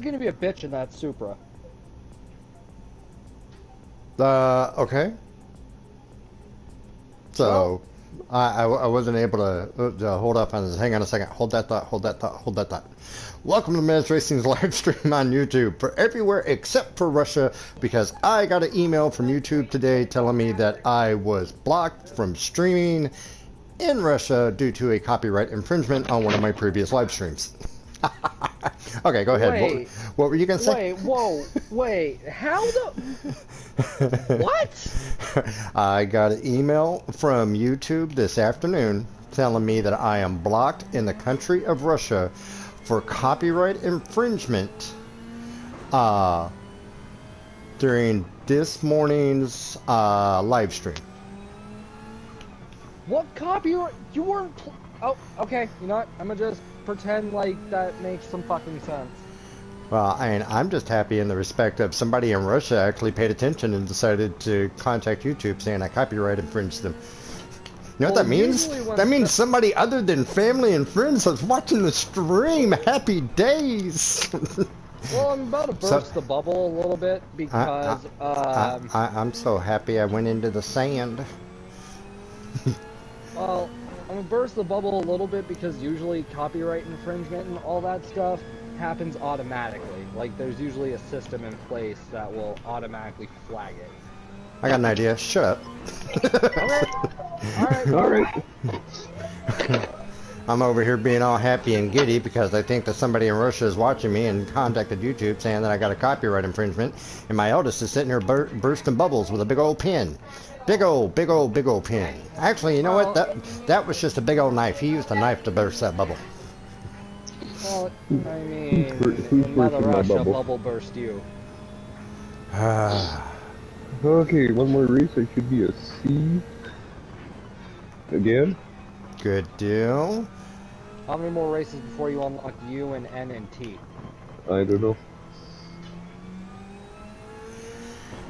Somebody's gonna be a bitch in that Supra. Okay. So, I wasn't able to hold up on this. Hang on a second. Hold that thought. Hold that thought. Hold that thought. Welcome to Men's Racing's live stream on YouTube for everywhere except for Russia, because I got an email from YouTube today telling me that I was blocked from streaming in Russia due to a copyright infringement on one of my previous live streams. Okay, go ahead. Wait, what were you going to say? Wait, whoa, wait. How the... What? I got an email from YouTube this afternoon telling me that I am blocked in the country of Russia for copyright infringement during this morning's live stream. What copyright? You weren't... Oh, okay. You know what? I'm gonna just pretend like that makes some fucking sense. Well, I'm just happy in the respect of somebody in Russia actually paid attention and decided to contact YouTube saying I copyright infringed them. You know what that means? That means somebody other than family and friends was watching the stream. Happy days! Well, I'm about to burst the bubble a little bit because... I'm so happy I went into the sand. Well, I'm gonna burst the bubble a little bit because usually copyright infringement and all that stuff happens automatically. Like, there's usually a system in place that will automatically flag it. I got an idea. Shut up. Alright. I'm over here being all happy and giddy because I think that somebody in Russia is watching me and contacted YouTube saying that I got a copyright infringement, and my eldest is sitting here bursting bubbles with a big old pen. Big old pen. Actually, you know what? That was just a big old knife. He used a knife to burst that bubble. Well, I mean, in Mother Russia, bubble burst you. Okay, one more race. I should be a C. Again? Good deal. How many more races before you unlock U and N and T? I don't know.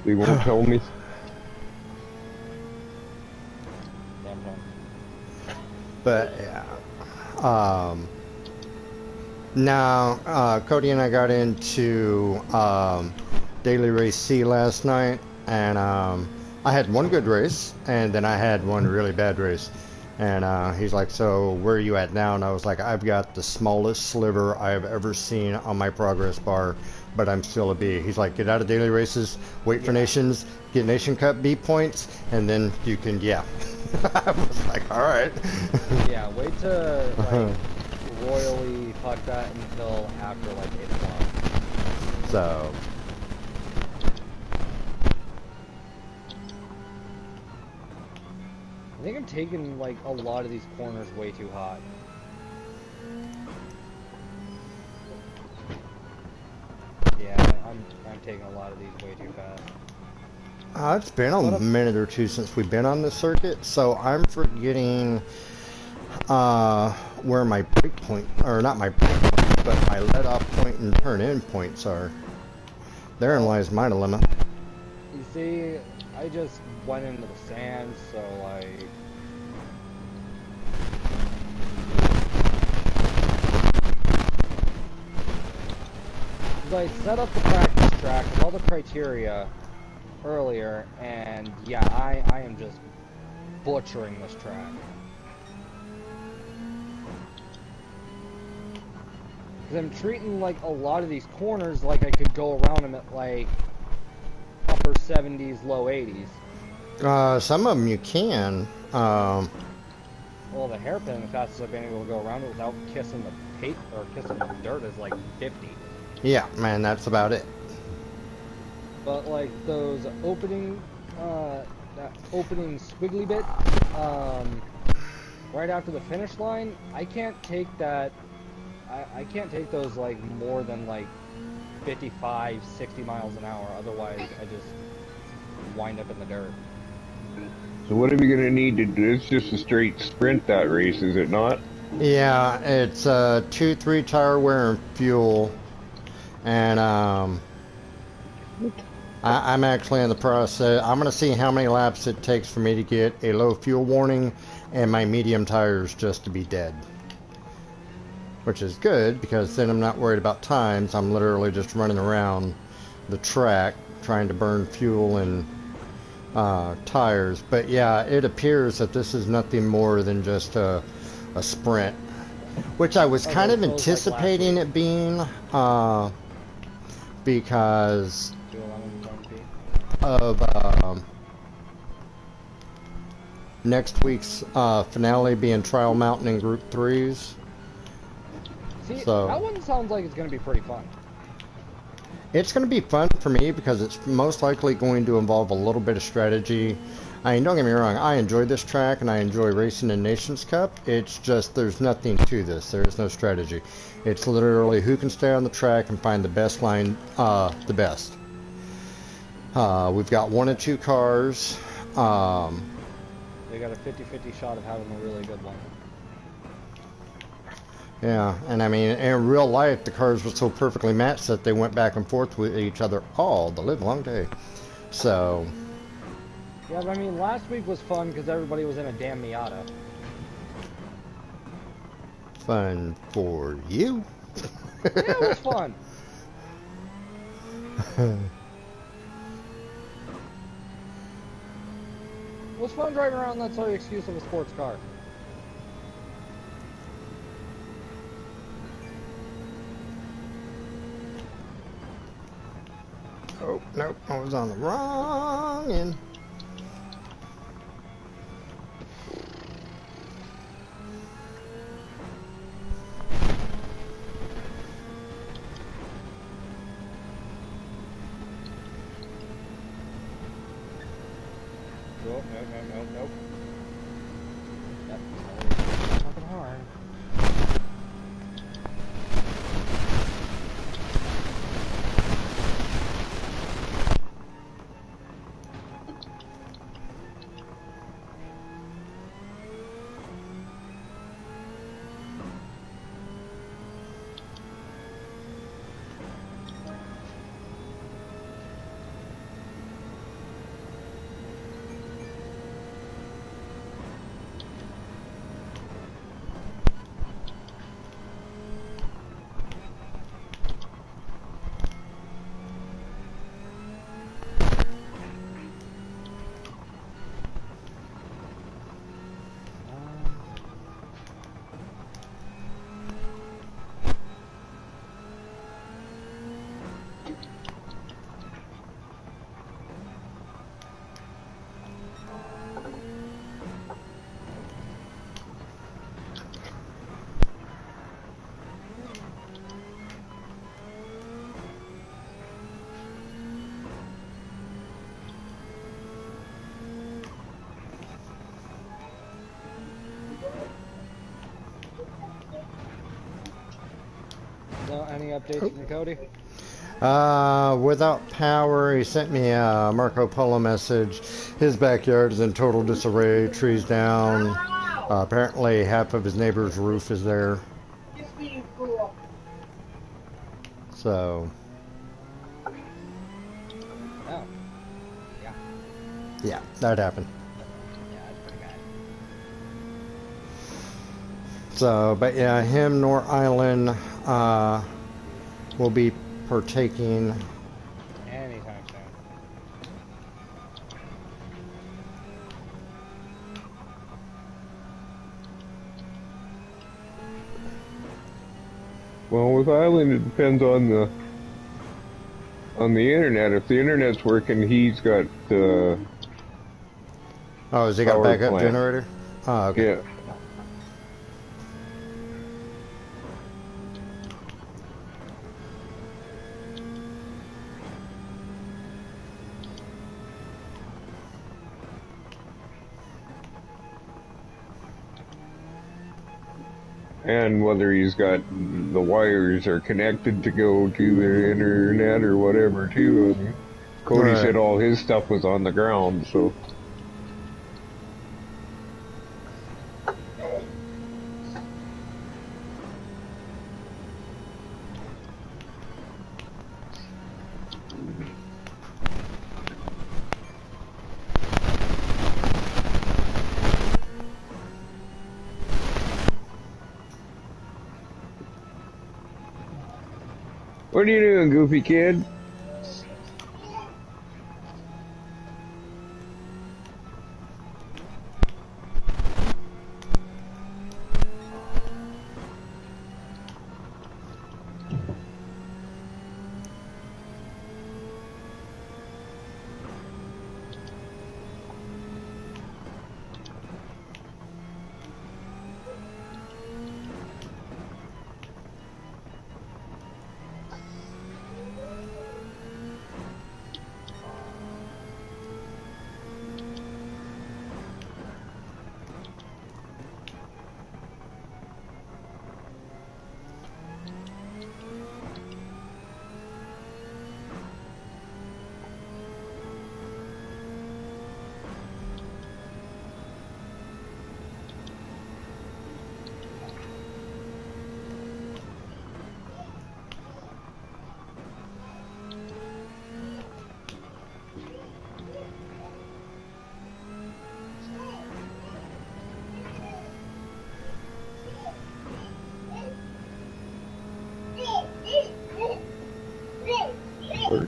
They won't tell me. But yeah, now Cody and I got into Daily Race C last night, and I had one good race, and then I had one really bad race. And he's like, "So where are you at now?" And I was like, "I've got the smallest sliver I've ever seen on my progress bar, but I'm still a B." He's like, "Get out of daily races, wait for nations, get Nation Cup B points, and then you can, yeah." I was like, all right. Yeah, wait to like royally fuck that until after like 8 o'clock. So. I think I'm taking like a lot of these corners way too hot. Yeah, I'm taking a lot of these way too fast. It's been a minute or two since we've been on the circuit, so I'm forgetting where my break point, or not my break point, but my let off point and turn in points are. Therein lies my dilemma. You see, I just went into the sand, so like... I set up the practice track with all the criteria earlier, and yeah, I am just butchering this track. Because I'm treating like a lot of these corners like I could go around them at like upper 70s, low 80s. Some of them you can. Well, the hairpin, the fastest I've been able to go around it without kissing the paint or kissing the dirt is like 50. Yeah, man, that's about it. But like those opening, that opening squiggly bit, right after the finish line, I can't take that. I can't take those like more than like 55, 60 miles an hour. Otherwise, I just wind up in the dirt. So what are we gonna need to do? It's just a straight sprint, that race, is it not? Yeah, it's 2-3 tire wear and fuel, and I'm actually in the process. I'm gonna see how many laps it takes for me to get a low fuel warning and my medium tires just to be dead. which is good because then I'm not worried about times. I'm literally just running around the track trying to burn fuel and tires. But yeah, it appears that this is nothing more than just a sprint, which I was kind of anticipating it being, because of next week's finale being Trial Mountain in Group 3s. See, so that one sounds like it's going to be pretty fun. It's going to be fun for me because it's most likely going to involve a little bit of strategy. I mean, don't get me wrong, I enjoy this track and I enjoy racing in Nations Cup. It's just there's nothing to this. There is no strategy. It's literally who can stay on the track and find the best line, the best. We've got 1 and 2 cars. They got a 50-50 shot of having a really good one. Yeah, and I mean, in real life, the cars were so perfectly matched that they went back and forth with each other all the live long day. So... yeah, but I mean, last week was fun because everybody was in a damn Miata. Fun for you? Yeah, it was fun. It was fun driving around that silly excuse of a sports car. Oh, nope, I was on the wrong end. Nope, nope. That's fucking hard. So, any updates from Cody? Without power, he sent me a Marco Polo message. His backyard is in total disarray, trees down. Apparently half of his neighbor's roof is there. So. Oh. Yeah. Yeah, that happened. Yeah, that's pretty bad. So, but yeah, him nor Island will be partaking Anytime soon. Well, with Island, it depends on the internet. If the internet's working, he's got oh, has he got a backup generator? Oh, okay. Yeah. And whether he's got the wires are connected to go to the internet or whatever too. I mean, Cody said all his stuff was on the ground, so. What are you doing, goofy kid?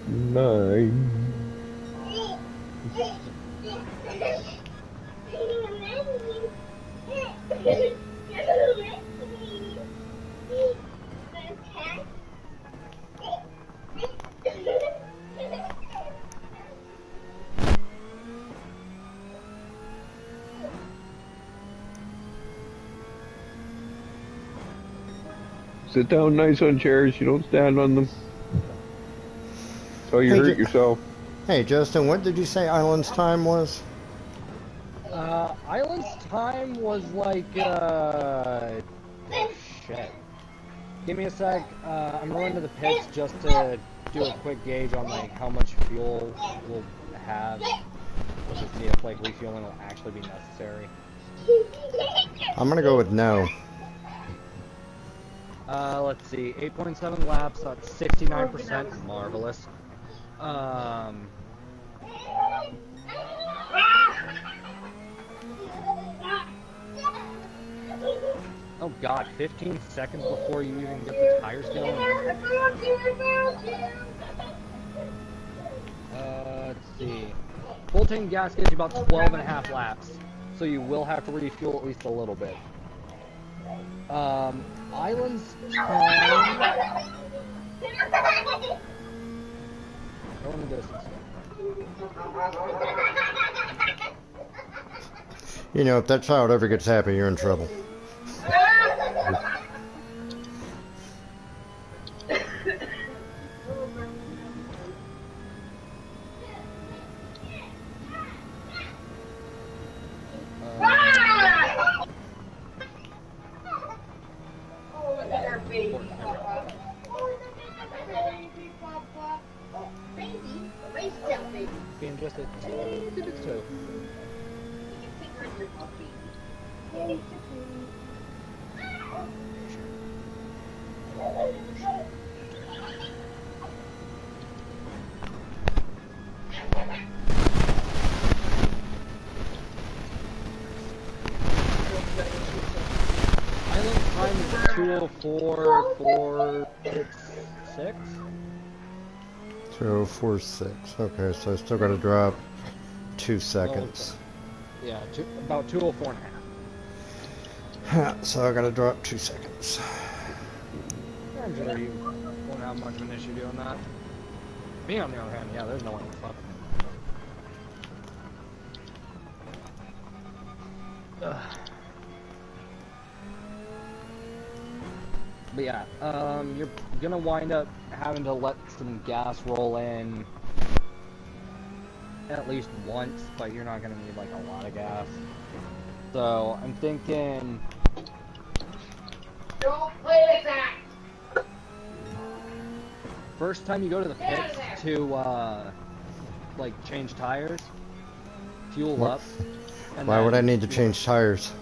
Nine. Sit down nice on chairs. You don't stand on them. So you hurt yourself. Hey, Justin, what did you say Island's time was? Island's time was like, oh shit. Give me a sec. I'm going to the pits just to do a quick gauge on like how much fuel we'll have. We'll just see if like refueling will actually be necessary. I'm gonna go with no. Let's see, 8.7 laps, that's 69%, marvelous. Oh god, 15 seconds before you even get the tires going? Let's see. Full tank gas gets you about 12 and a half laps, so you will have to refuel at least a little bit. Island's time... Go in the distance. You know, if that child ever gets happy, you're in trouble. Being just a teeny bit slow. Island time is 2:04.46. 2:46. Okay, so I still got to drop 2 seconds. Yeah, about 2:04 and a half. So I got to drop 2 seconds. I'm sure you won't have much of an issue doing that. Me, on the other hand, yeah, there's no one fuck. But yeah, you're gonna wind up having to let some gas roll in at least once, but you're not gonna need like a lot of gas. So I'm thinking. Don't play like that. First time you go to the pits to like change tires, fuel What? up. And Why would I then need to change tires?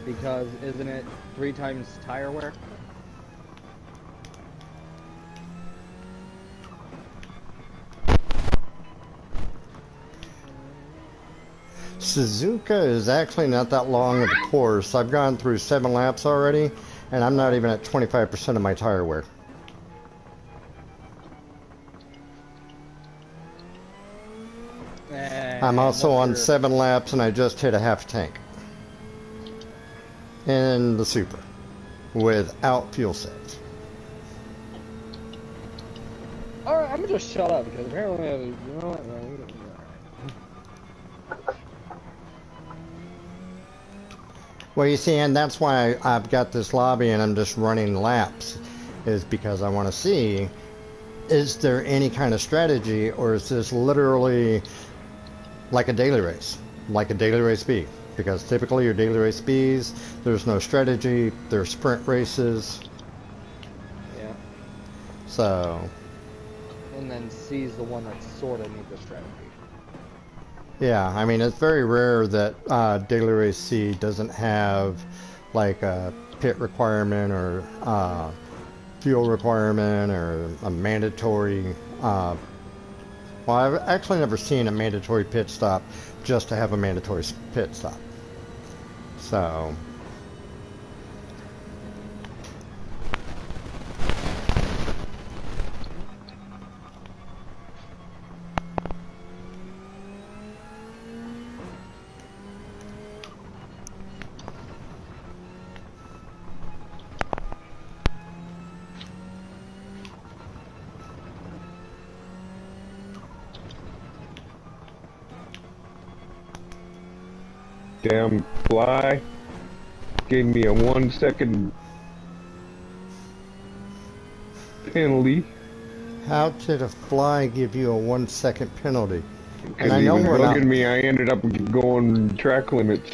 Because isn't it 3 times tire wear? Suzuka is actually not that long of a course. I've gone through 7 laps already, and I'm not even at 25% of my tire wear. I'm also what's on your... 7 laps and I just hit a half tank. In the Super. Without fuel saves. Alright, I'm gonna just shut up because apparently, you know what? Well, you see, and that's why I've got this lobby and I'm just running laps, is because I want to see, is there any kind of strategy, or is this literally like a daily race, like a daily race B? Because typically your daily race Bs, there's no strategy, there's sprint races. Yeah. So. And then C's the one that sort of needs a strategy. Yeah, I mean, it's very rare that Daily Race C doesn't have like a pit requirement or fuel requirement or a mandatory. Well, I've actually never seen a mandatory pit stop just to have a mandatory pit stop. So. Damn fly gave me a 1-second penalty. How did a fly give you a 1-second penalty? Because he was bugging me, I ended up going track limits.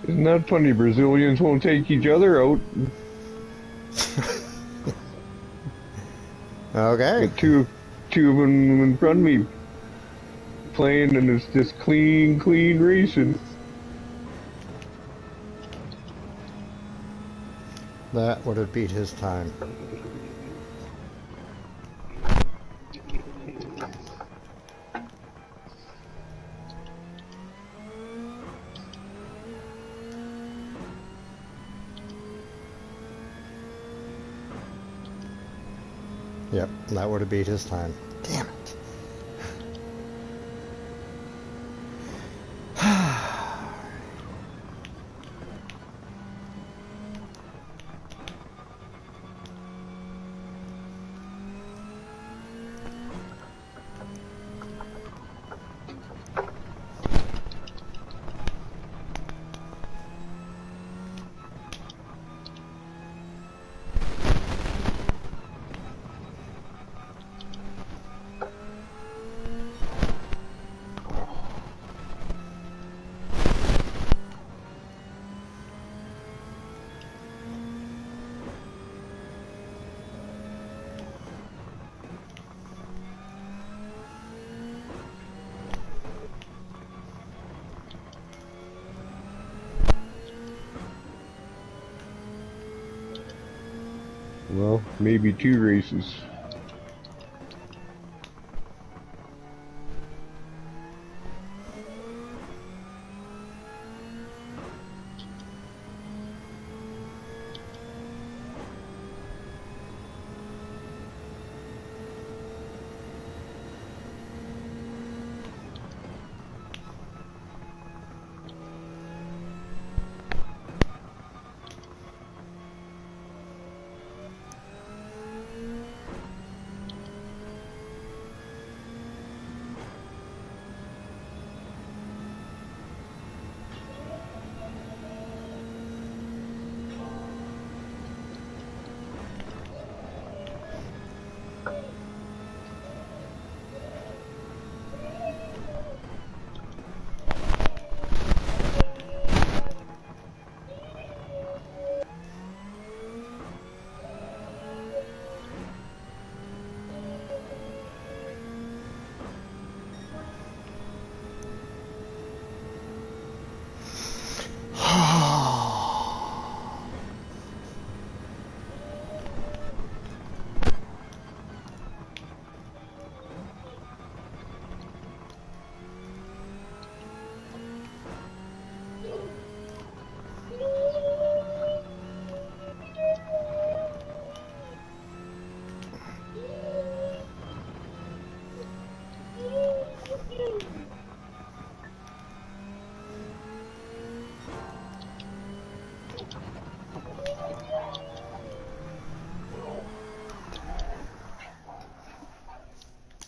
Isn't that funny? Brazilians won't take each other out. Okay. Got two of them in front of me playing, and it's just clean racing. That would have beat his time. Yep, that would have beat his time. Damn it. Well, maybe 2 races.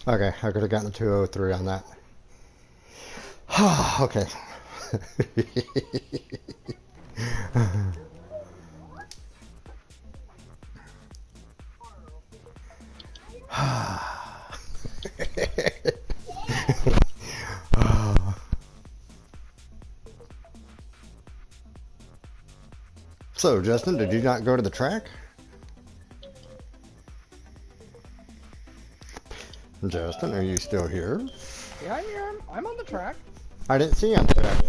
Okay, I could have gotten a 203 on that. Okay. So, Justin, did you not go to the track? Justin, are you still here? Yeah, I'm here. I'm on the track. I didn't see you on the track.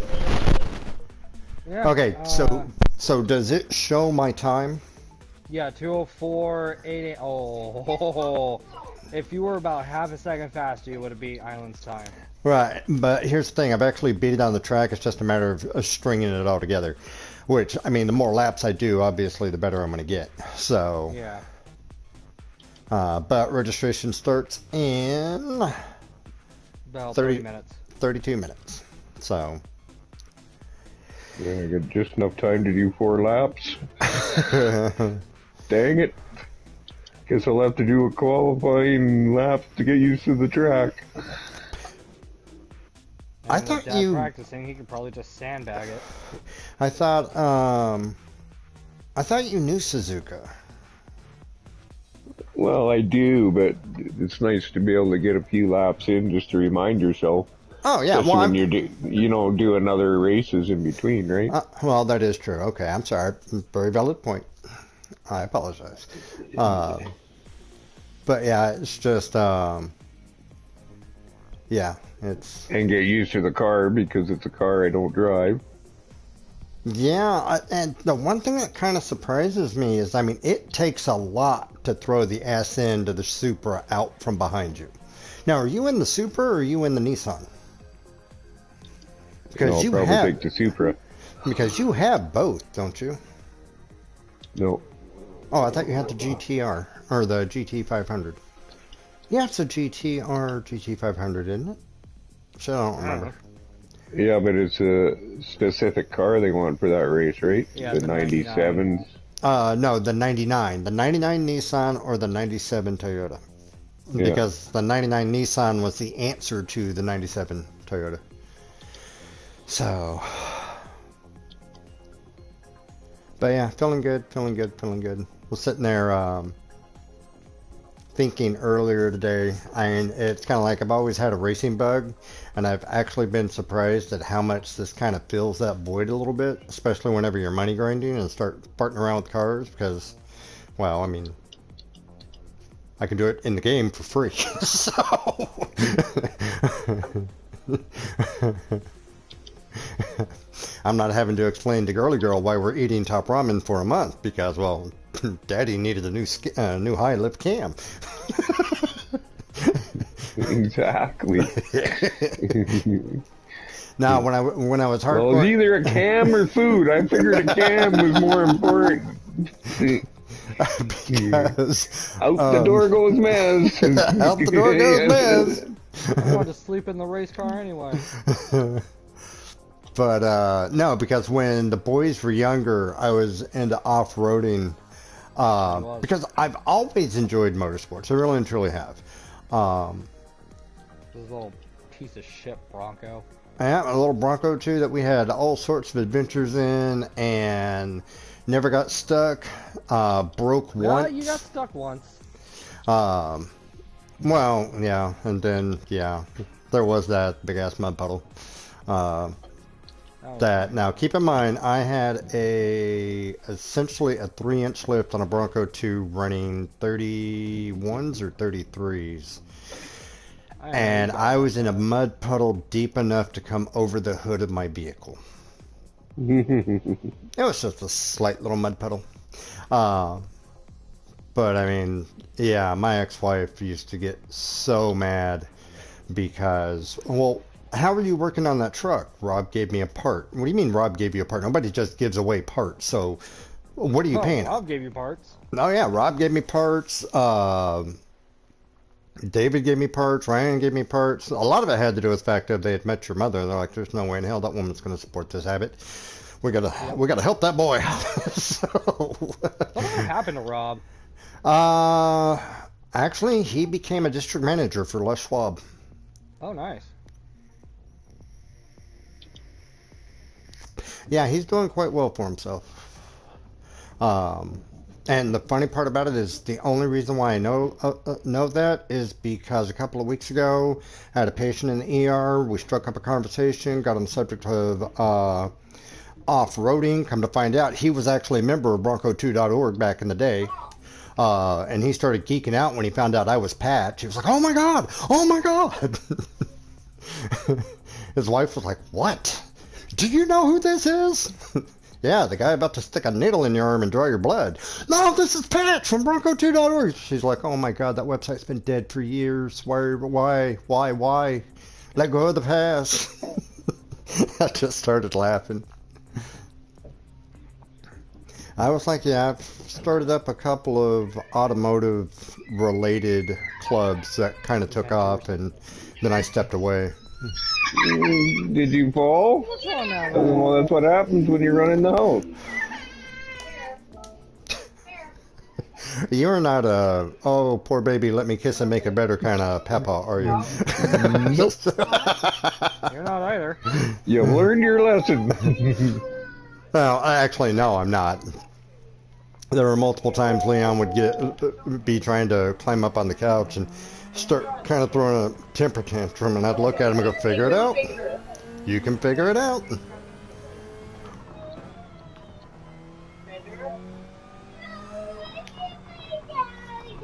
Yeah. Okay, so does it show my time? Yeah, 2:04:88. Oh, if you were about half a second faster, you would have beat Island's time. Right, but here's the thing. I've actually beat it on the track. It's just a matter of stringing it all together. Which, I mean, the more laps I do, obviously, the better I'm going to get. So, Yeah. but registration starts in About 30 minutes. 32 minutes. So, Yeah, I got just enough time to do 4 laps. Dang it. Guess I'll have to do a qualifying lap to get used to the track. I And thought with Dad you practicing, he could probably just sandbag it. I thought you knew Suzuka. Well, I do, but it's nice to be able to get a few laps in just to remind yourself. Oh yeah, Especially well when you're doing other races in between, right? well that is true. Okay, I'm sorry. Very valid point. I apologize. But yeah, it's just yeah, it's And get used to the car because it's a car I don't drive. yeah, and the one thing that kind of surprises me is, I mean, it takes a lot to throw the S end of the Supra out from behind you. Now, are you in the Supra or are you in the Nissan? I'll probably take the Supra. Because you have both, don't you? No. Oh, I thought you had the GTR or the GT 500. Yeah, it's a GTR GT 500, isn't it? So I don't remember. Yeah, but it's a specific car they want for that race, right? Yeah, The the 97s. No, the 99. The 99 Nissan or the 97 Toyota. Yeah. Because the 99 Nissan was the answer to the 97 Toyota. So, but yeah, feeling good, feeling good, feeling good. Was sitting there thinking earlier today, and it's kind of like I've always had a racing bug, and I've actually been surprised at how much this kind of fills that void a little bit, especially whenever you're money grinding and start farting around with cars, because, well, I mean, I can do it in the game for free, so... I'm not having to explain to girly girl why we're eating top ramen for a month because, well, daddy needed a new high lift cam. Exactly. Now, when I was hardcore, Well, it's either a cam or food. I figured a cam was more important. because Out the door goes Mez. out the door goes Mez. I wanted to sleep in the race car anyway. But no, because when the boys were younger, I was into off-roading because I've always enjoyed motorsports. I really and truly have. This little piece of shit Bronco. Yeah, a little Bronco too that we had all sorts of adventures in and never got stuck. Broke once. You got stuck once. Well, yeah, and then yeah, there was that big ass mud puddle. That now keep in mind, I had essentially a 3-inch lift on a Bronco 2 running 31s or 33s. And I was in a mud puddle deep enough to come over the hood of my vehicle. It was just a slight little mud puddle. But I mean, yeah, my ex-wife used to get so mad because, well, how are you working on that truck? Rob gave me a part. What do you mean Rob gave you a part? Nobody just gives away parts. So what are you paying? Rob gave you parts. Oh yeah, Rob gave me parts. David gave me parts. Ryan gave me parts. A lot of it had to do with the fact that they had met your mother. They're like, there's no way in hell that woman's going to support this habit. We gotta help that boy. So, What happened to Rob? Actually, he became a district manager for Les Schwab. Oh, nice. Yeah, he's doing quite well for himself. And the funny part about it is the only reason why I know that is because a couple of weeks ago I had a patient in the ER. We struck up a conversation, got on the subject of off-roading. Come to find out, he was actually a member of Bronco2.org back in the day. And he started geeking out when he found out I was Patch. He was like, "Oh my God! Oh my God!" His wife was like, "What? Do you know who this is?" "Yeah, the guy about to stick a needle in your arm and draw your blood." "No, this is Patch from Bronco2.org. She's like, "Oh my God, that website's been dead for years. Why? Let go of the past." I just started laughing. I was like, yeah, I've started up a couple of automotive-related clubs that kind of took off, and then I stepped away. Did you fall? What's wrong now? Well, that's what happens when you run in the house. You're not a, "Oh, poor baby, let me kiss and make it better" kind of papa, are you? Nope. You're not either. You've learned your lesson. Well, actually, no, I'm not. There were multiple times Leon would be trying to climb up on the couch and start kind of throwing a temper tantrum, and I'd look at him and go, "Figure it out. You can figure it out."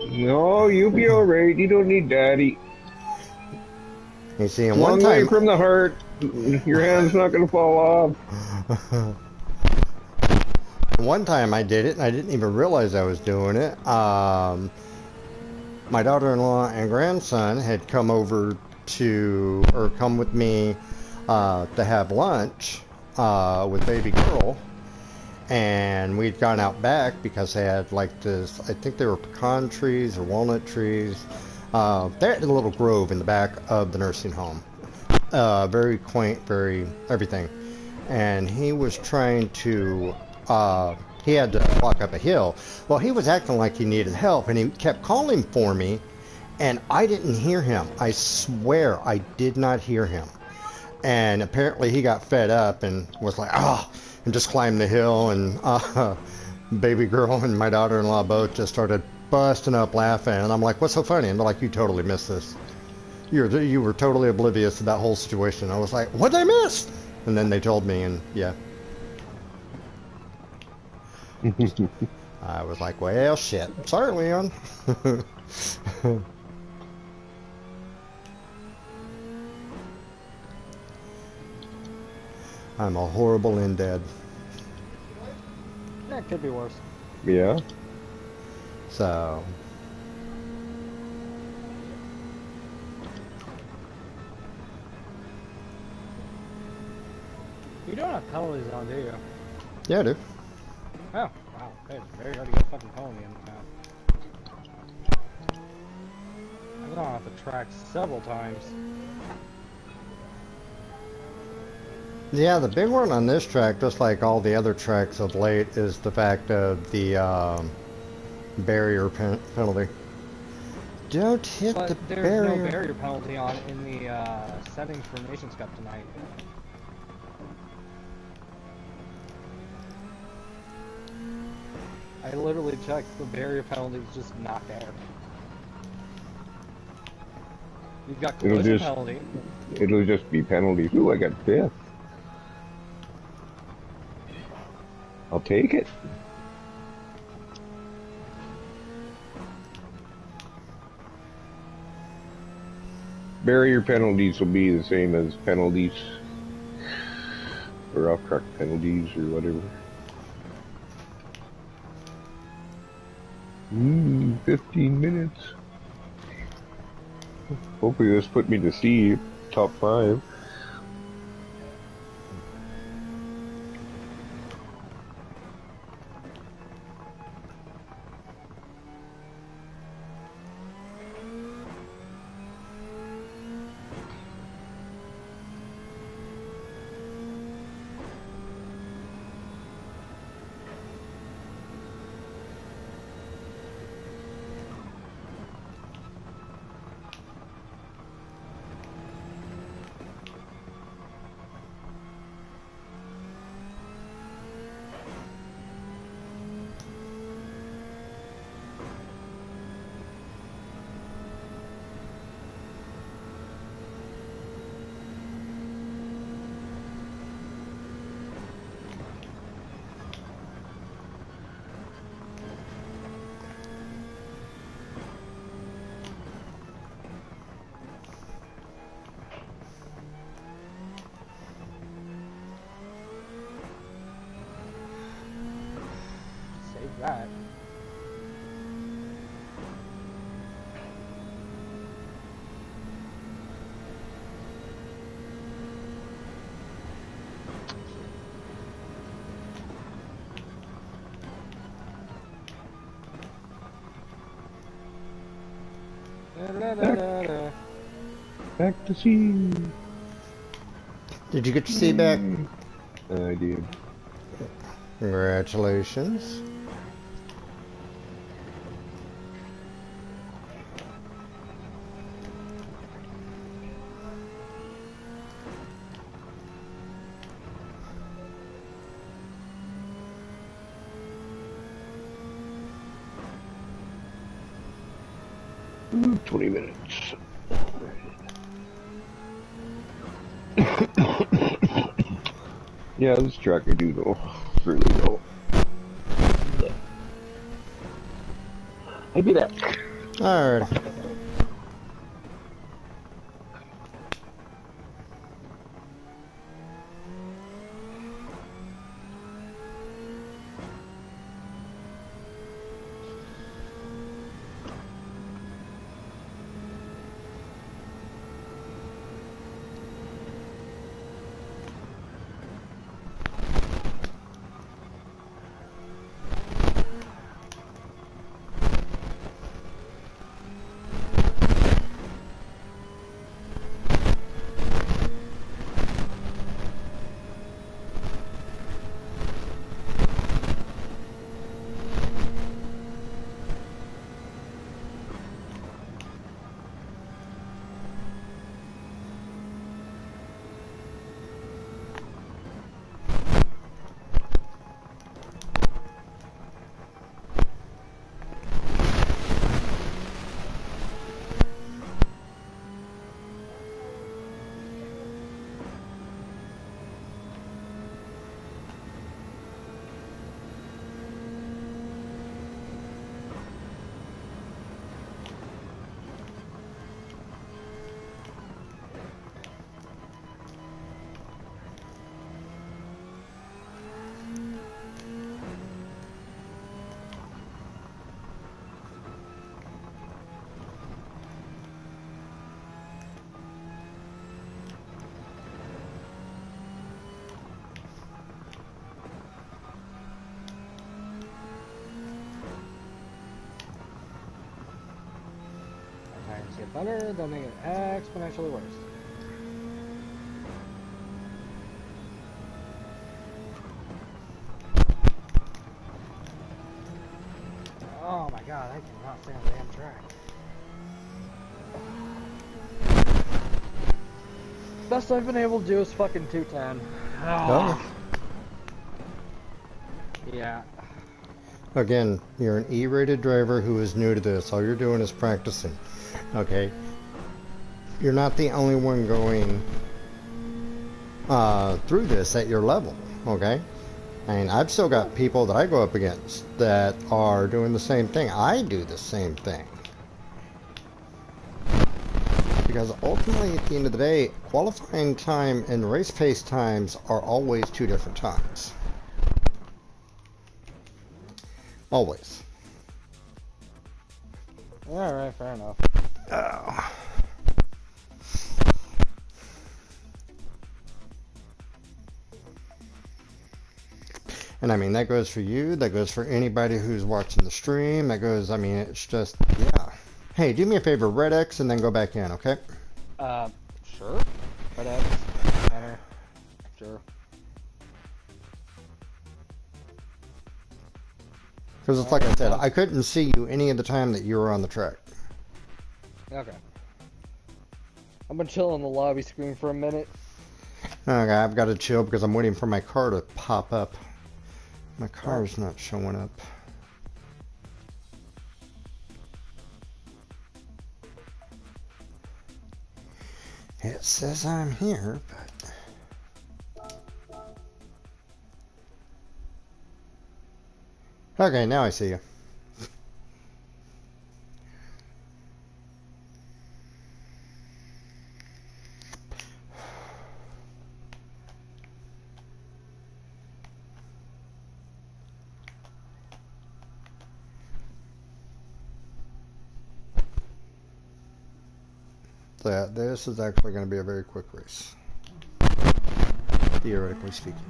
No, you'll be alright. You don't need daddy. You see, and Long one way time, from the heart. Your hand's not going to fall off. one time I did it, and I didn't even realize I was doing it. My daughter-in-law and grandson had come over come with me to have lunch with baby girl, and we'd gone out back because they had like this, I think they were pecan trees or walnut trees. They had a little grove in the back of the nursing home. Very quaint, very everything. And he was trying to, he had to walk up a hill. Well, he was acting like he needed help, and he kept calling for me, and I didn't hear him. I swear I did not hear him. And apparently he got fed up and was like, oh, and just climbed the hill, and baby girl and my daughter-in-law both just started busting up laughing. And I'm like, what's so funny? And they're like, you totally missed this. You were totally oblivious to that whole situation. I was like, what did I miss? And then they told me, and yeah. I was like, well, shit. Sorry, Leon. I'm a horrible indad. That could be worse. Yeah. So, You don't have penalties on, do you? yeah, dude. Oh, wow. It's very hard to get a fucking penalty in the map. I've gone off the track several times. Yeah, the big one on this track, just like all the other tracks of late, is the fact of the barrier penalty. Don't hit But the there's barrier. no barrier penalty on in the settings for Nations Cup tonight. I literally checked, the barrier penalty is just not there. You've got collision penalty. It'll just be penalties. Ooh, I got fifth. I'll take it. Barrier penalties will be the same as penalties, or off-track penalties, or whatever. 15 minutes. Hopefully this put me to see top 5. Save that. Back to sea. Did you get your seat back? I did. Congratulations. Ooh, 20 minutes. Yeah, this track I do know. Really know. Maybe that. Alright. get better, then they get exponentially worse. Oh my god, I cannot stay on the damn track. Best I've been able to do is fucking 210. Oh. Yeah. Again, you're an E-rated driver who is new to this. All you're doing is practicing. Okay? You're not the only one going through this at your level. Okay? And I've still got people that I go up against that are doing the same thing. I do the same thing. Because ultimately, at the end of the day, qualifying time and race pace times are always two different times. Always. Alright, fair enough. Oh. And I mean, that goes for you, that goes for anybody who's watching the stream, that goes, I mean, it's just, yeah. Hey, do me a favor, red X and then go back in, okay? Sure. Red X, banner, sure. Because it's like I said, I couldn't see you any of the time that you were on the track. Okay. I'm gonna chill on the lobby screen for a minute. Okay, I've got to chill because I'm waiting for my car to pop up. My car's not showing up. It says I'm here, but... Okay, now I see you. That this is actually going to be a very quick race, theoretically speaking.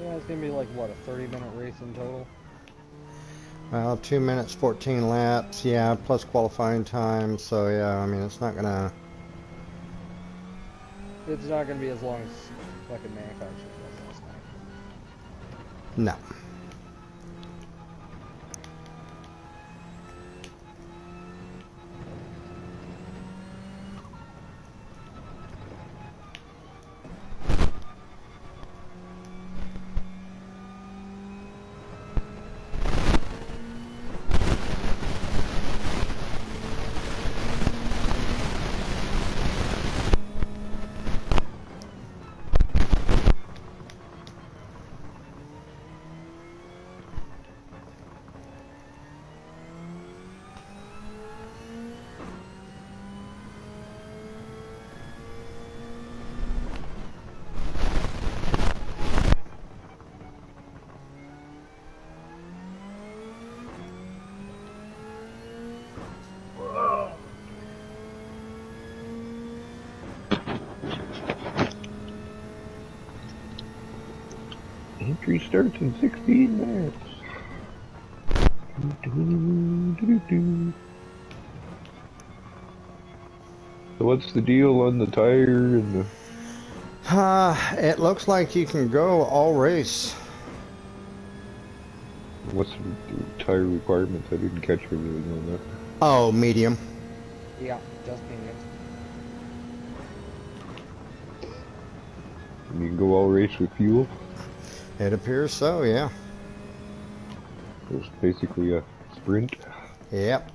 Yeah, it's gonna be like, what, a 30-minute race in total? Well, 2 minutes, 14 laps, yeah, plus qualifying time, so yeah, I mean, it's not going to... It's not gonna be as long as fucking manufacturer was last night. No. Entry starts in 16 minutes. So what's the deal on the tire and the... It looks like you can go all race. What's the tire requirements? I didn't catch everything on that. Oh, medium. Yeah, just mediums. And you can go all race with fuel? It appears so, yeah. It's basically a sprint. Yep.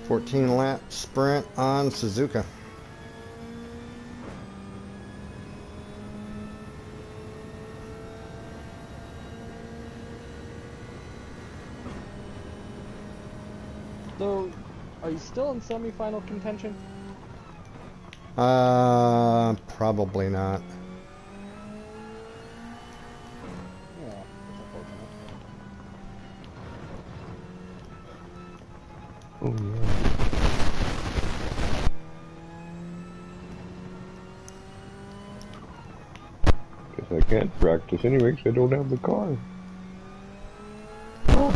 $14-lap sprint on Suzuka. So, are you still in semi-final contention? Probably not. Yeah, that's unfortunate. Oh yeah. can't practice anyway because I don't have the car. Oh.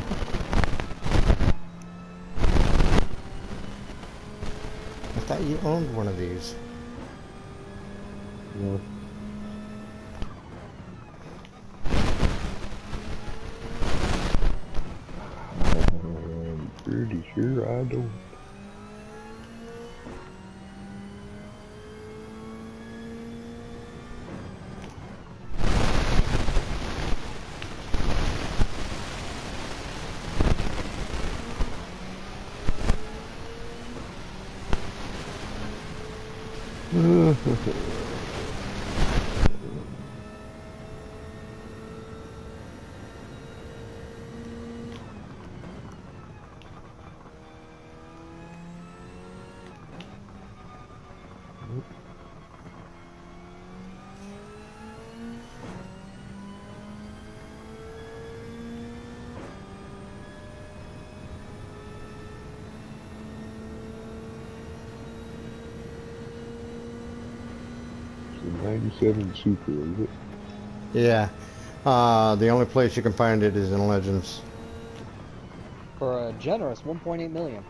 I thought you owned one of these. Yeah. I'm pretty sure I don't. It's a 97 Super, is it? Yeah. The only place you can find it is in Legends. For a generous 1.8 million.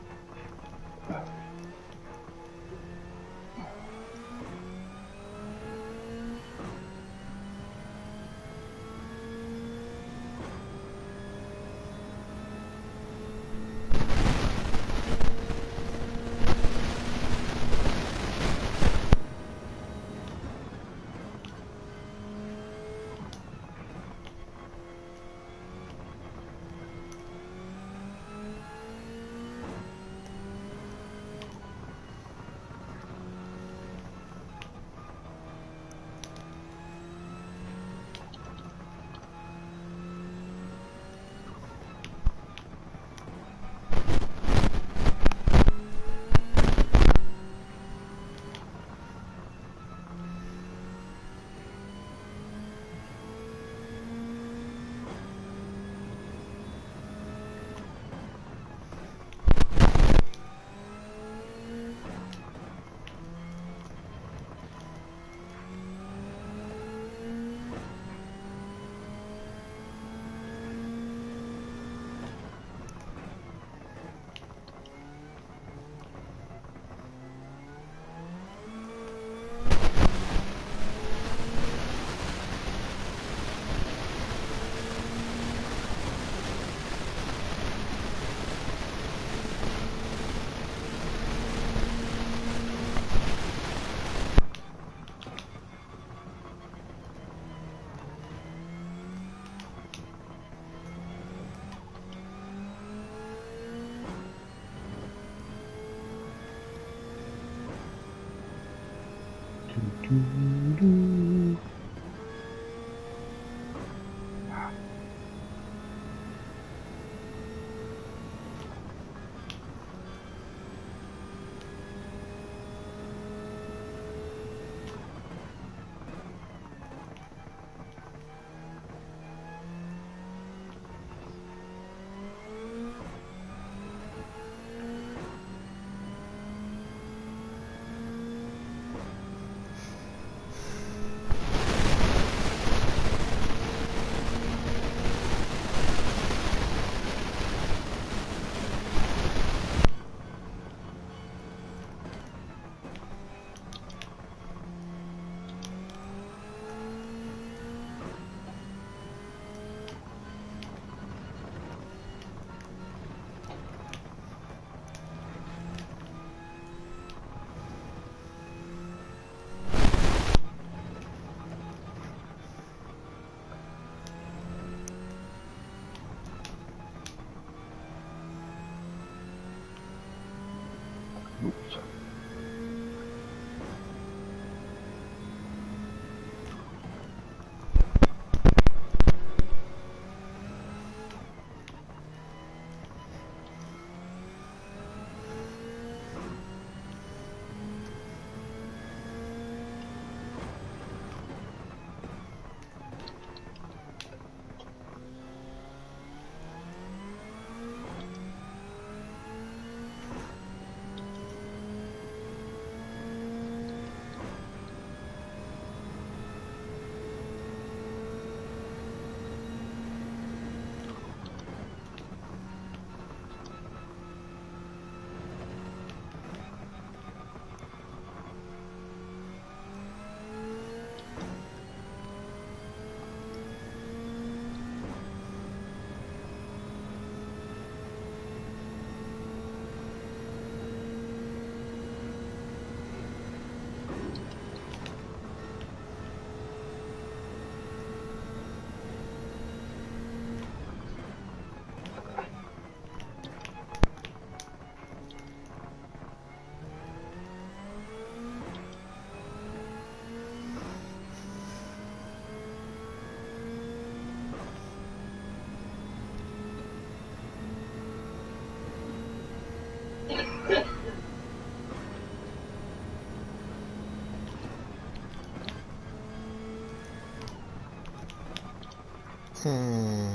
Hmm.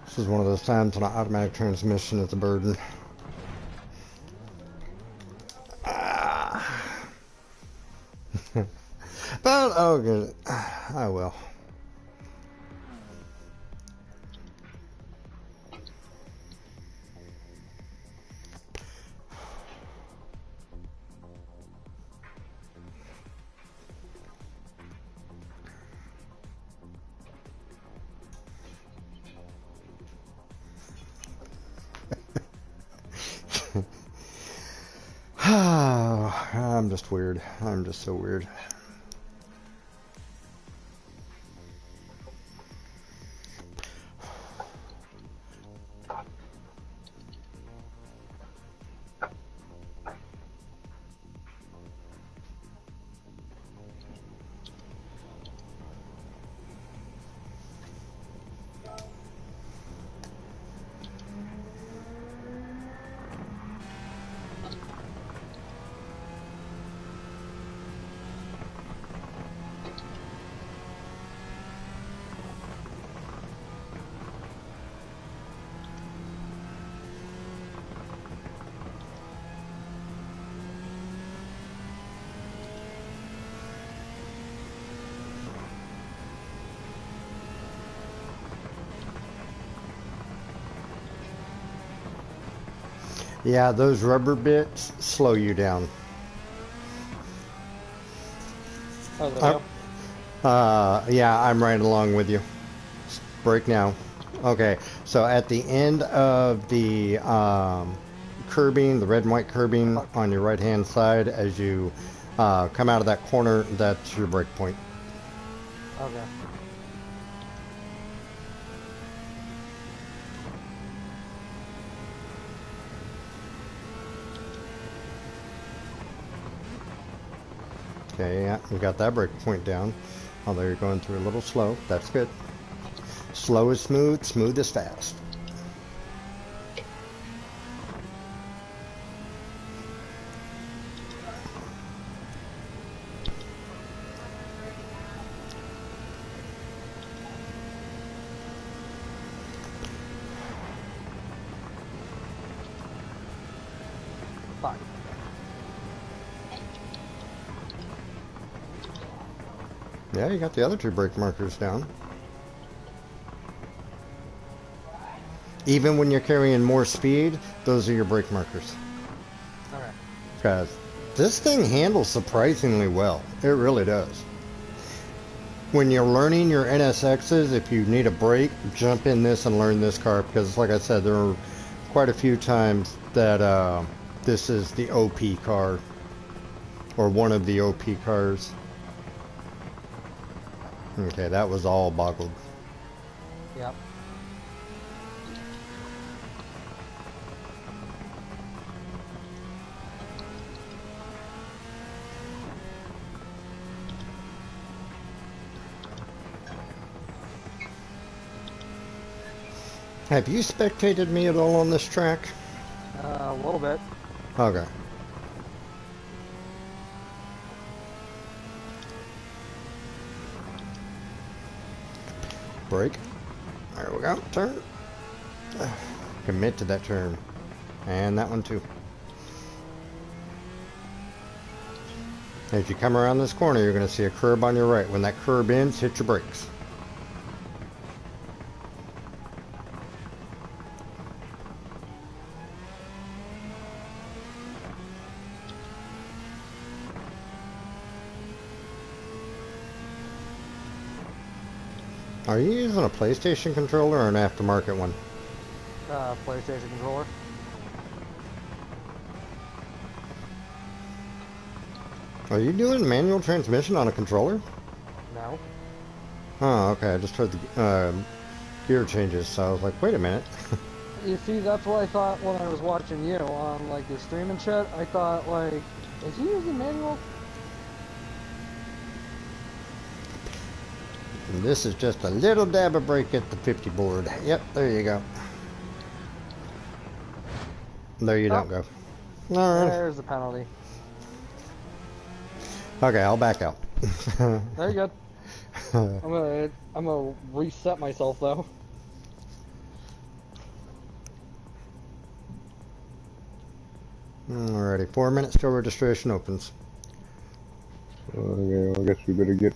This is one of those times when an automatic transmission is a burden. Ah. But, oh good. I will. I'm just weird. I'm just so weird. Yeah, those rubber bits slow you down. Oh, there we go. Yeah, I'm right along with you. Brake now. Okay, so at the end of the curbing, the red and white curbing on your right hand side, as you come out of that corner, that's your brake point. Okay. Okay, yeah, we got that brake point down. Although you're going through a little slow, that's good. Slow is smooth, smooth is fast. Fine. Yeah, you got the other two brake markers down. Even when you're carrying more speed, those are your brake markers. Okay. Because this thing handles surprisingly well. It really does. When you're learning your NSXs, if you need a brake, jump in this and learn this car. Because like I said, there are quite a few times that this is the OP car. Or one of the OP cars. Okay, that was all boggled. Yep. Have you spectated me at all on this track? A little bit. Okay. Brake. There we go. Turn. Commit to that turn. And that one too. As you come around this corner, you're going to see a curb on your right. When that curb ends, hit your brakes. Are you using a PlayStation controller or an aftermarket one? PlayStation controller. Are you doing manual transmission on a controller? No. Oh, okay. I just heard the gear changes, so I was like, wait a minute. You see, that's what I thought when I was watching you on like your stream and shit. I thought like, is he using manual? And this is just a little dab of brake at the 50 board. Yep, there you go. There you don't go. All right. There's the penalty. Okay, I'll back out. There you go. I'm gonna reset myself though. Alrighty, 4 minutes till registration opens. Okay, well, I guess we better get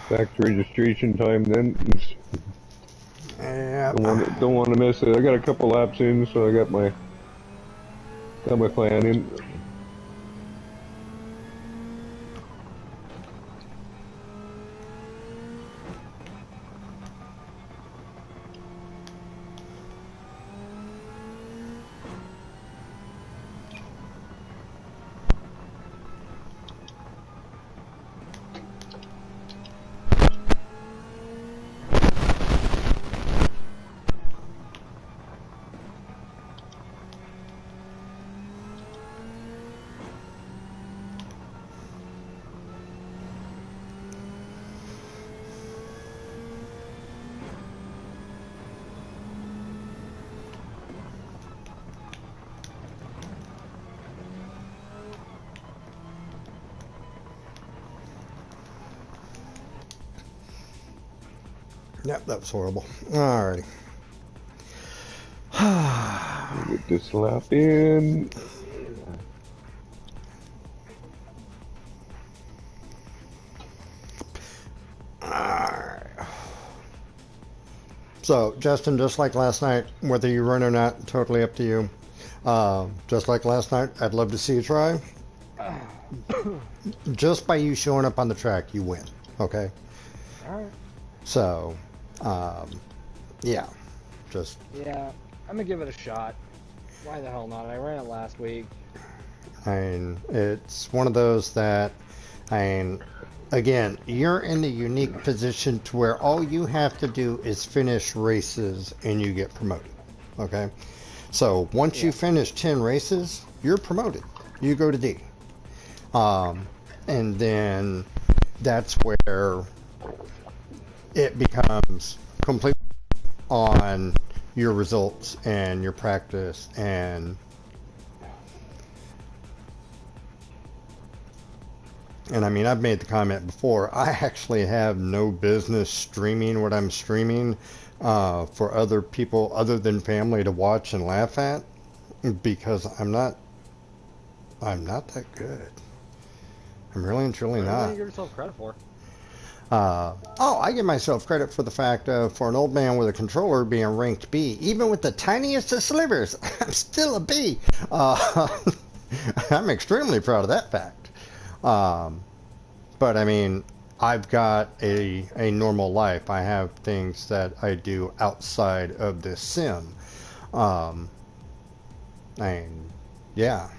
back to registration time then. Yep. Don't want to miss it. I got a couple laps in, so I got my plan in. Yep, that was horrible. Alrighty. Get this lap in. Alright. So, Justin, just like last night, whether you run or not, totally up to you. Just like last night, I'd love to see you try. Just by you showing up on the track, you win. Okay? Alright. So, yeah. Just. Yeah, I'm gonna give it a shot. Why the hell not? I ran it last week. I mean, it's one of those that, I mean, again, you're in the unique position to where all you have to do is finish races and you get promoted. Okay? So once you finish 10 races, you're promoted. You go to D. And then that's where it becomes completely on your results and your practice and I mean, I've made the comment before, I actually have no business streaming what I'm streaming for other people other than family to watch and laugh at, because I'm not that good. I'm really and truly not. What do you give yourself credit for? I give myself credit for the fact for an old man with a controller being ranked B. Even with the tiniest of slivers, I'm still a B. I'm extremely proud of that fact. But I mean, I've got a normal life. I have things that I do outside of this sim. And yeah,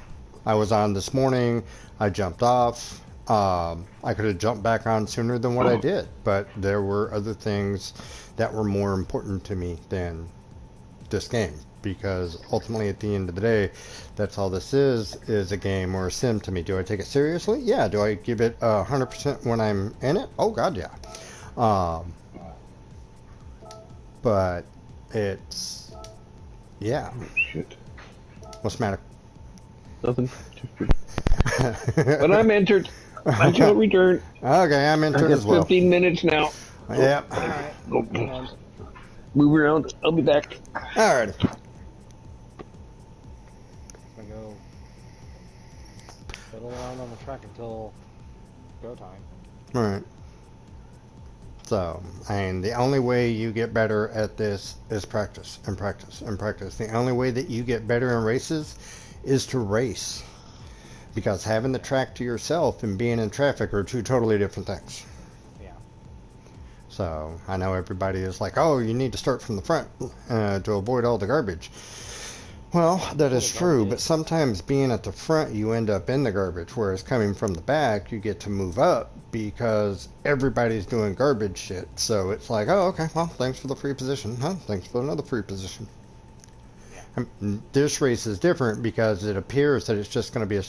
I was on this morning. I jumped off. I could have jumped back on sooner than what I did, but there were other things that were more important to me than this game, because ultimately at the end of the day, that's all this is a game or a sim to me. Do I take it seriously? Yeah. Do I give it 100% when I'm in it? Oh god, yeah. But it's, yeah. Shit. What's the matter? Nothing. But I'm entered. I shall return. Okay, I'm I entered got as well. 15 minutes now. Yep. Alright. Move around. I'll be back. Alright. I'm gonna go fiddle around on the track until go time. Alright. So, and the only way you get better at this is practice and practice and practice. The only way that you get better in races is to race. Because having the track to yourself and being in traffic are two totally different things. Yeah. So, I know everybody is like, oh, you need to start from the front to avoid all the garbage. Well, that is true, but sometimes being at the front, you end up in the garbage, whereas coming from the back, you get to move up because everybody's doing garbage shit. So it's like, oh, okay, well, thanks for the free position. Huh? Thanks for another free position. Yeah. This race is different because it appears that it's just going to be a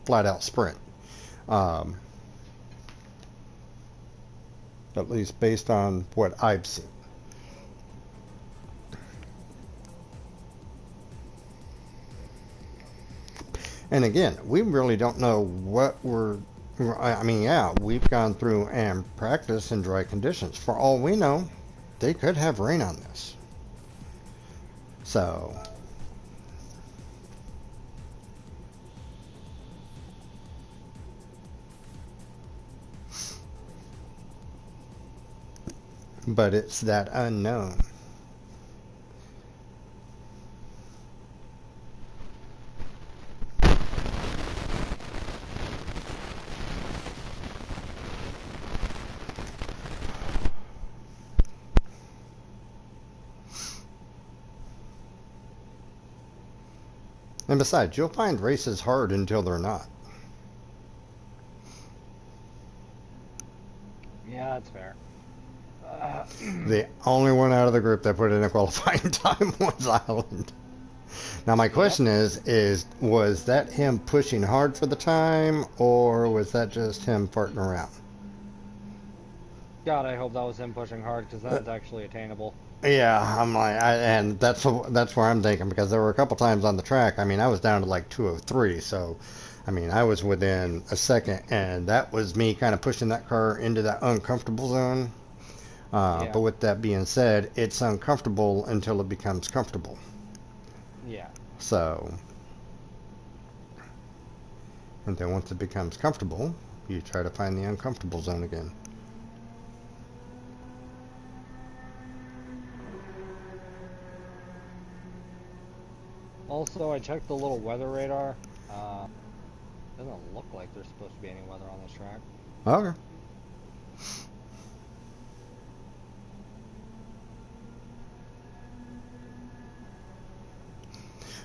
flat-out sprint. At least based on what I've seen. And again, we really don't know what we're I mean, yeah, we've gone through and practiced in dry conditions. For all we know, they could have rain on this. So, but it's that unknown. And besides, you'll find races hard until they're not. Yeah, that's fair. The only one out of the group that put in a qualifying time was Island. Now my question is was that him pushing hard for the time, or was that just him farting around? God, I hope that was him pushing hard, because that's actually attainable. Yeah, I'm like, and that's where I'm thinking, because there were a couple times on the track. I mean, I was down to like 203, so I mean, I was within a second, and that was me kind of pushing that car into that uncomfortable zone. Yeah. But with that being said, it's uncomfortable until it becomes comfortable. Yeah. So, and then once it becomes comfortable, you try to find the uncomfortable zone again. Also, I checked the little weather radar. Doesn't look like there's supposed to be any weather on this track. Okay.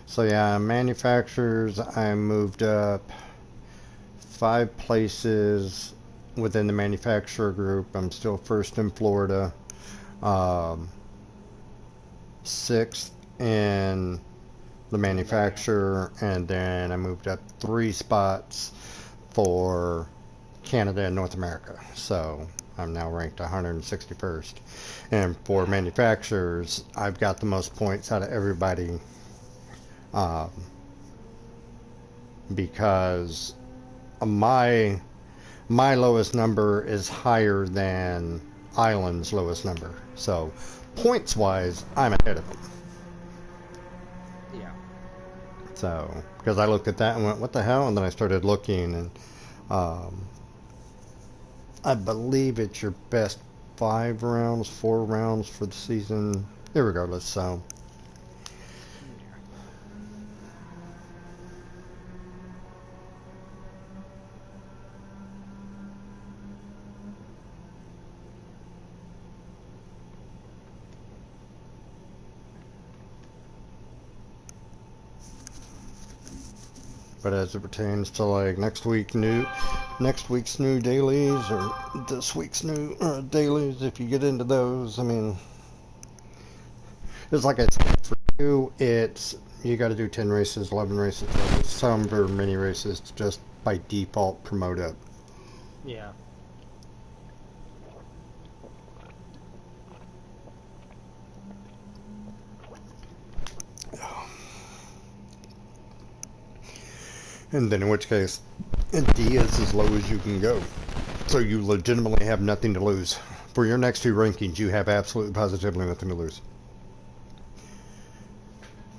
So yeah, manufacturers, I moved up 5 places within the manufacturer group. I'm still first in Florida, 6th in the manufacturer, and then I moved up 3 spots for Canada and North America. So I'm now ranked 161st. And for manufacturers, I've got the most points out of everybody, because my lowest number is higher than Island's lowest number. So points wise, I'm ahead of them. Yeah. So because I looked at that and went, what the hell? And then I started looking, and I believe it's your best 4 rounds for the season, irregardless. So but as it pertains to like next week's new dailies, or this week's new dailies, if you get into those, I mean, it's like I said, for you, it's you got to do 10 races, 11 races, some or many races to just by default promote up. Yeah. And then in which case, D is as low as you can go. So you legitimately have nothing to lose. For your next 2 rankings, you have absolutely positively nothing to lose.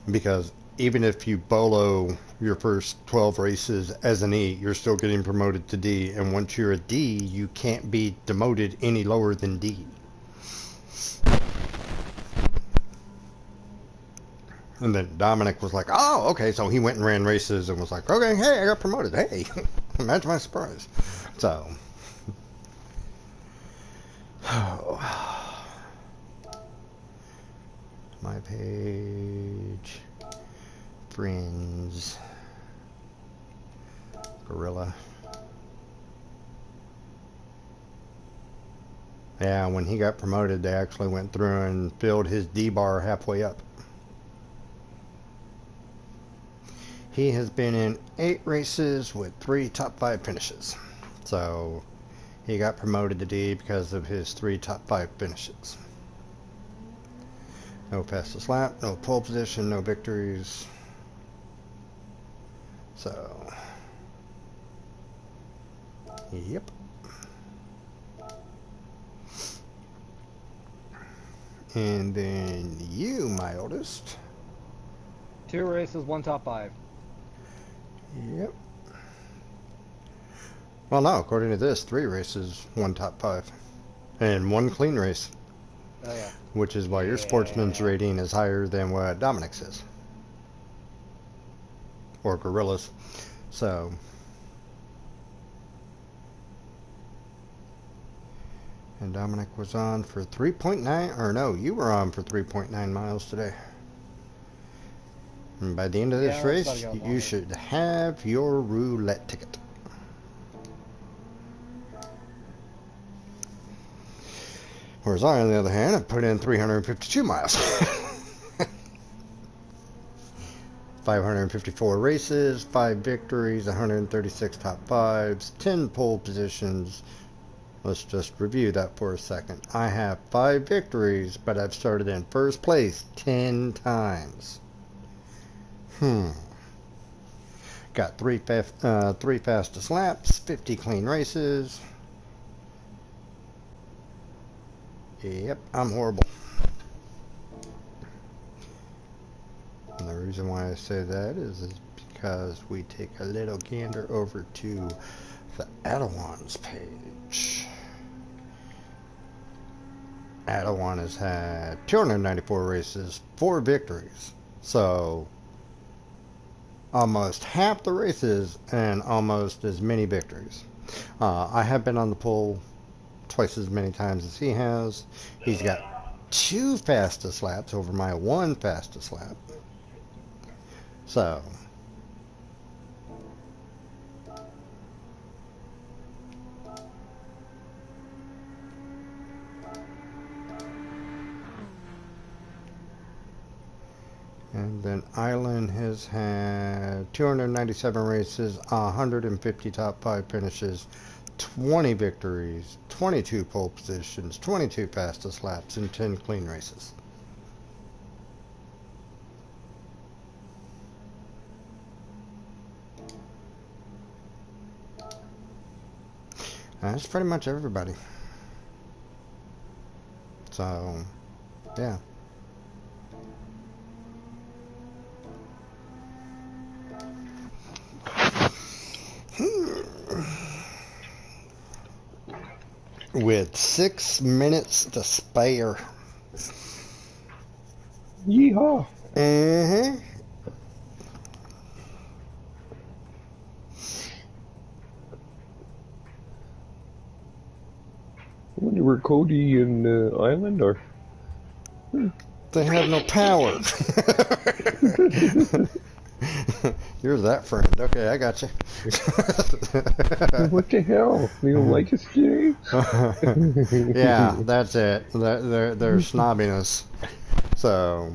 Because even if you bolo your first 12 races as an E, you're still getting promoted to D. And once you're a D, you can't be demoted any lower than D. And then Dominic was like, oh, okay. So he went and ran races and was like, okay, hey, I got promoted. Hey, imagine my surprise. So, my page, friends, Gorilla. Yeah, when he got promoted, they actually went through and filled his D bar halfway up. He has been in 8 races with 3 top 5 finishes. So he got promoted to D because of his 3 top 5 finishes. No fastest lap, no pole position, no victories. So Yep. And then you, my oldest. 2 races, 1 top 5. Yep. Well, no, according to this, 3 races, 1 top 5. And 1 clean race. Oh, yeah. Which is why your sportsman's rating is higher than what Dominic's is. Or Gorilla's. So. And Dominic was on for 3.9, or no, you were on for 3.9 miles today. And by the end of this race, you should have your roulette ticket. Whereas I, on the other hand, have put in 352 miles. 554 races, 5 victories, 136 top 5s, 10 pole positions. Let's just review that for a second. I have 5 victories, but I've started in first place 10 times. Got 3 fastest laps, 50 clean races. Yep, I'm horrible. And the reason why I say that is because we take a little gander over to the Adawans page. Adawan has had 294 races, 4 victories. So almost half the races and almost as many victories. I have been on the pole twice as many times as he has. He's got 2 fastest laps over my 1 fastest lap. So and then Island has had 297 races, 150 top 5 finishes, 20 victories, 22 pole positions, 22 fastest laps, and 10 clean races. That's pretty much everybody. So, yeah. With 6 minutes to spare. Yeehaw! Mm-hmm. I wonder where Cody and Island are. They have no power. You're that friend. Okay, I got you. What the hell? They don't like us today? Yeah, that's it. They're snobbiness. So,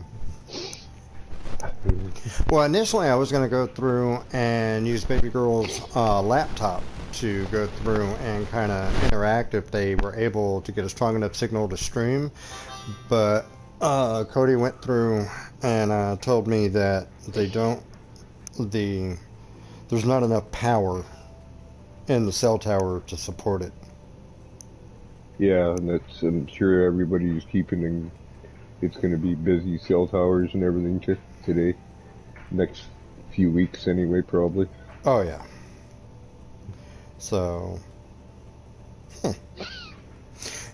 well, initially I was going to go through and use Baby Girl's laptop to go through and kind of interact if they were able to get a strong enough signal to stream. But Cody went through and told me that there's not enough power in the cell tower to support it. Yeah, and I'm sure everybody's keeping it's going to be busy cell towers and everything today. Next few weeks anyway, probably. Oh, yeah. So,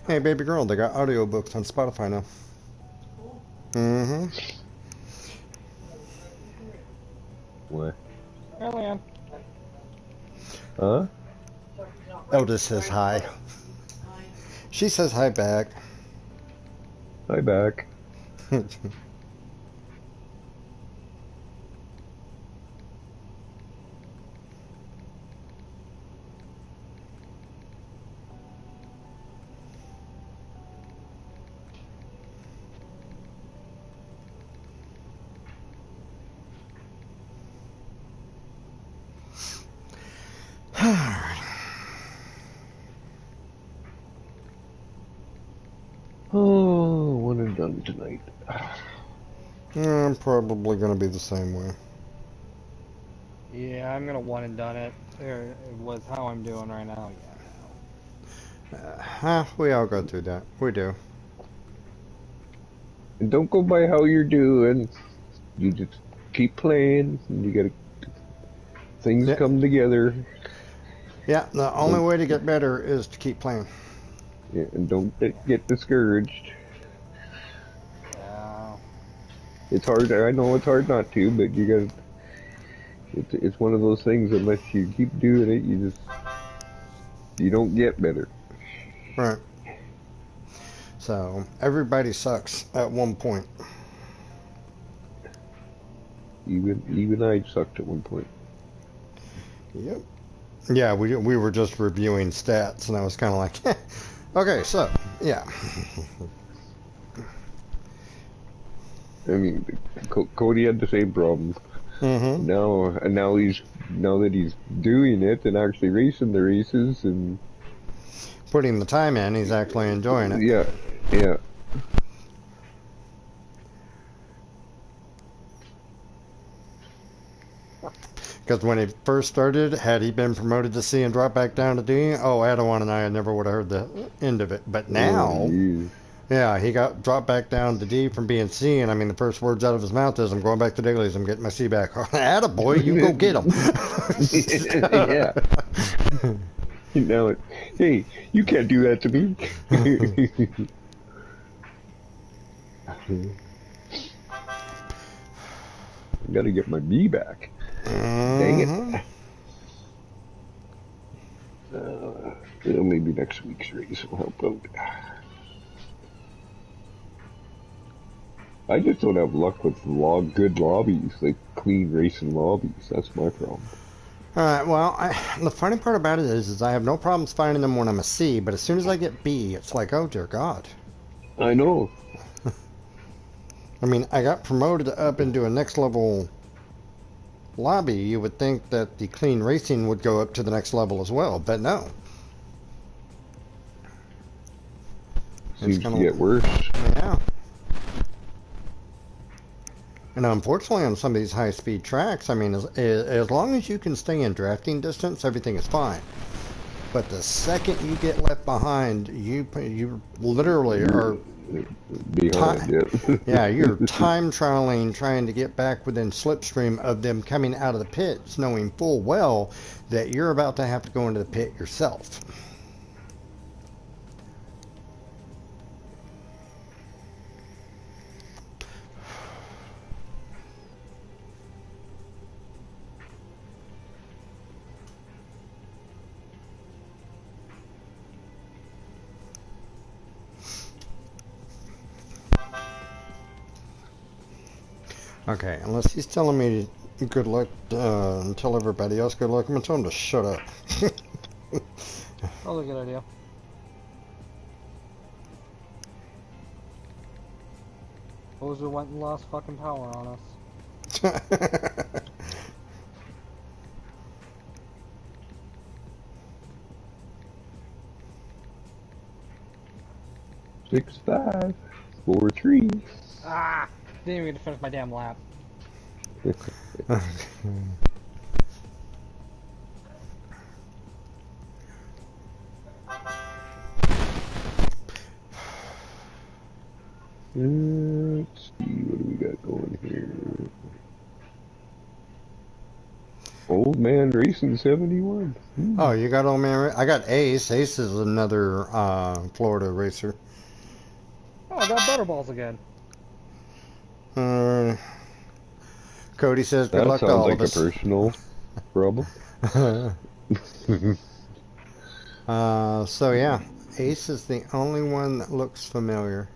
Hey, Baby Girl, they got audiobooks on Spotify now. Mm-hmm. What? Early Huh? Eldest says hi. She says hi back. Hi back. Oh, one and done tonight. I'm probably going to be the same way. Yeah, I'm gonna one and done it. There was how I'm doing right now. Yeah. We all go through that. We do. And don't go by how you're doing. You just keep playing, and you gotta things Yeah. come together. Yeah, the only Don't way to get better is to keep playing. yeah, and don't get discouraged. Yeah. It's hard. I know it's hard not to, but you got. It's one of those things. Unless you keep doing it, you don't get better. Right. So everybody sucks at one point. Even I sucked at one point. Yep. Yeah, we were just reviewing stats, and I was kind of like, okay, so yeah. I mean, Cody had the same problem. Mm-hmm. Now that he's doing it and actually racing the races and Putting the time in, he's actually enjoying it. yeah, yeah. Because when he first started, had he been promoted to C and dropped back down to D, oh, Adawan and I never would have heard the end of it. But Oh, now, geez. yeah, he got dropped back down to D from being C, and I mean, the first words out of his mouth is, I'm going back to dailies, I'm getting my C back. Attaboy, you go get him. Yeah. Now, hey, you can't do that to me. I gotta get my B back. Dang it. Mm-hmm. Well, maybe next week's race will help out. I just don't have luck with good lobbies, like clean racing lobbies. That's my problem. All right, well, the funny part about it is I have no problems finding them when I'm a C, but as soon as I get B, it's like, oh, dear God. I know. I mean, I got promoted up into a next level lobby. You would think that the clean racing would go up to the next level as well, but no. Seems to get worse. Yeah. And unfortunately, on some of these high-speed tracks, I mean, as long as you can stay in drafting distance, everything is fine. But the second you get left behind, you literally are behind it. yeah, you're time trialing, trying to get back within slipstream of them coming out of the pits, knowing full well that you're about to have to go into the pit yourself. Okay, unless he's telling me good luck and tell everybody else good luck, I'm going to tell him to shut up. Probably a good idea. Hoser went and lost fucking power on us. 6-5, 4-3. Ah! Didn't even get to finish my damn lap. Let's see, what do we got going here? Old Man Racing 71. Oh, you got old man? I got Ace. Ace is another Florida racer. Oh, I got butterballs again. Cody says good That luck to sounds all like of a us. personal problem. So yeah, Ace is the only one that looks familiar.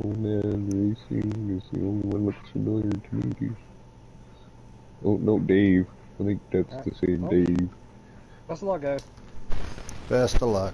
Old Man Racing is the only one that looks familiar to me, too. Oh, no, Dave. I think that's the same Dave. Best of luck, guys. Best of luck.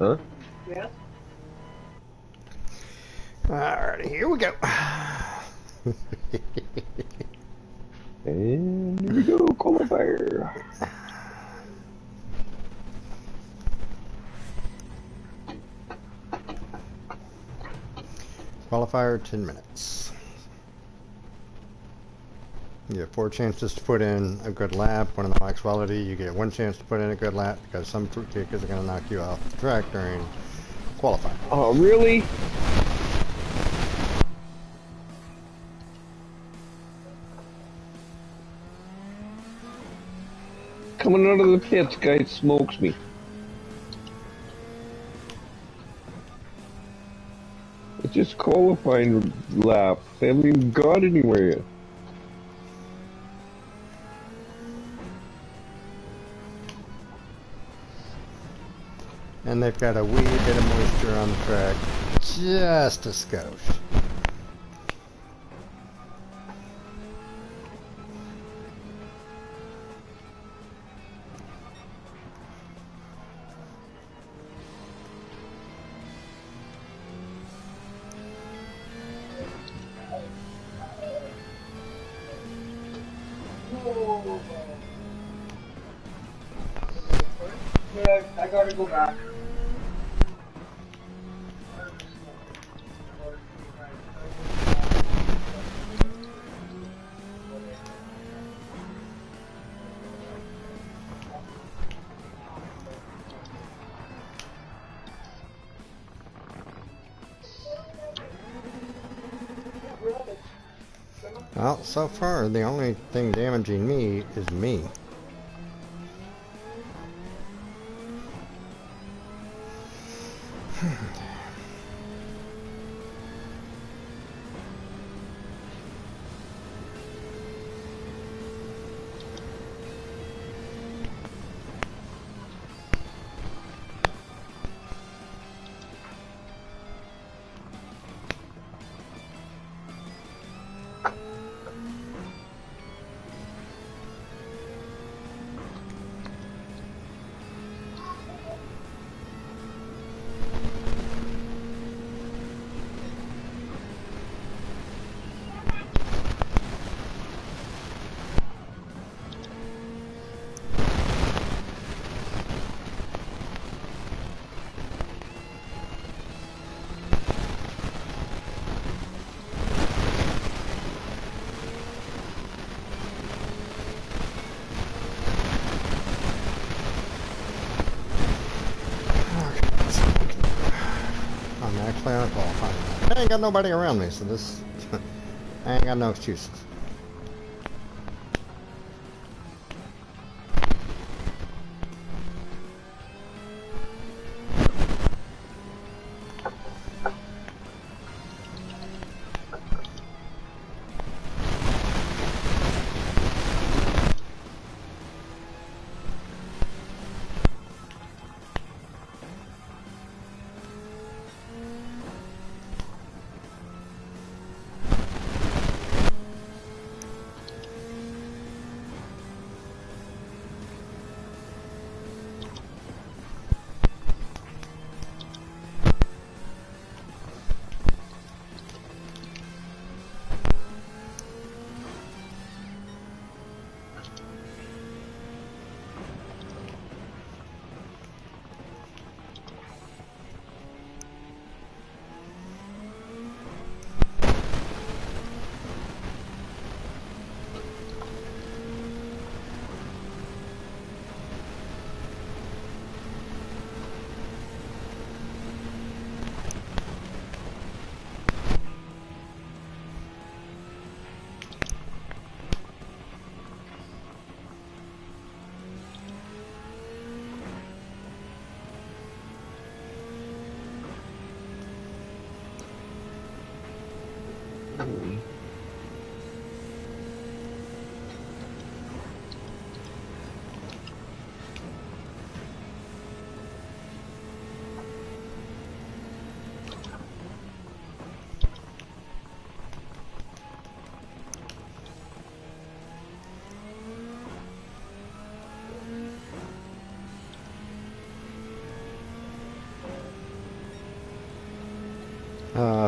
Huh? Alrighty, here we go. And here we go, qualifier. Qualifier, 10 minutes. You get 4 chances to put in a good lap. One of the max quality, you get 1 chance to put in a good lap because some fruitcakers are going to knock you off the track during qualifying. Oh, really? Coming out of the pits, guy smokes me. It's just qualifying lap. They haven't even got anywhere yet. And they've got a wee bit of moisture on the track, just a skosh. I gotta go back. Well, so far, the only thing damaging me is me. I'm actually on a qualifying lap. I ain't got nobody around me, so this... I ain't got no excuses.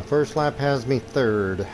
First lap has me third.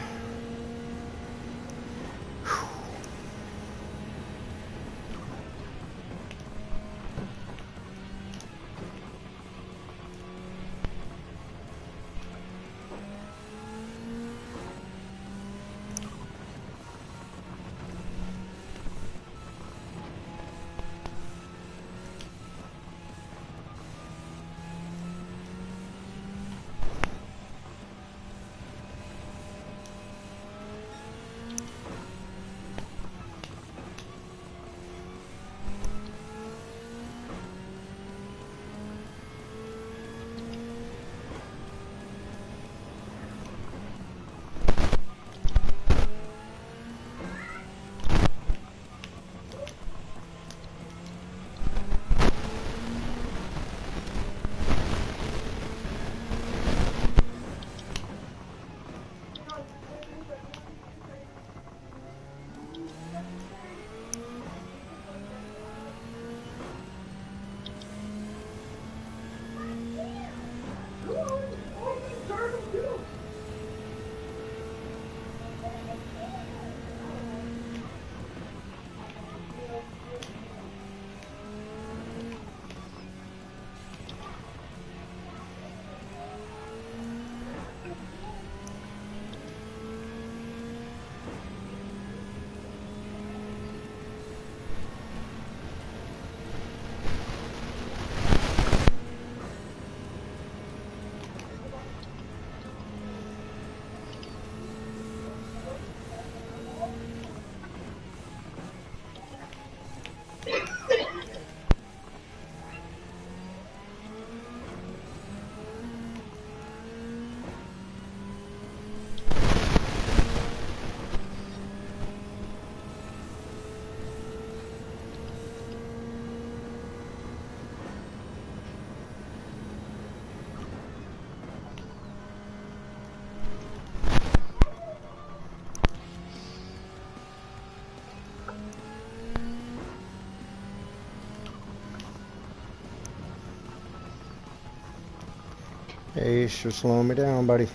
Hey, you're slowing me down, buddy.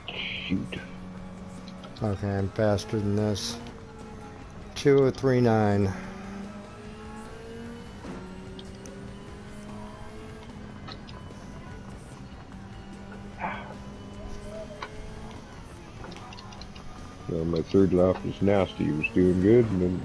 Shoot. Okay, I'm faster than this. 2039. Well, my third lap was nasty. He was doing good, and then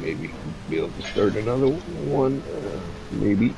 maybe be able to start another one. Maybe.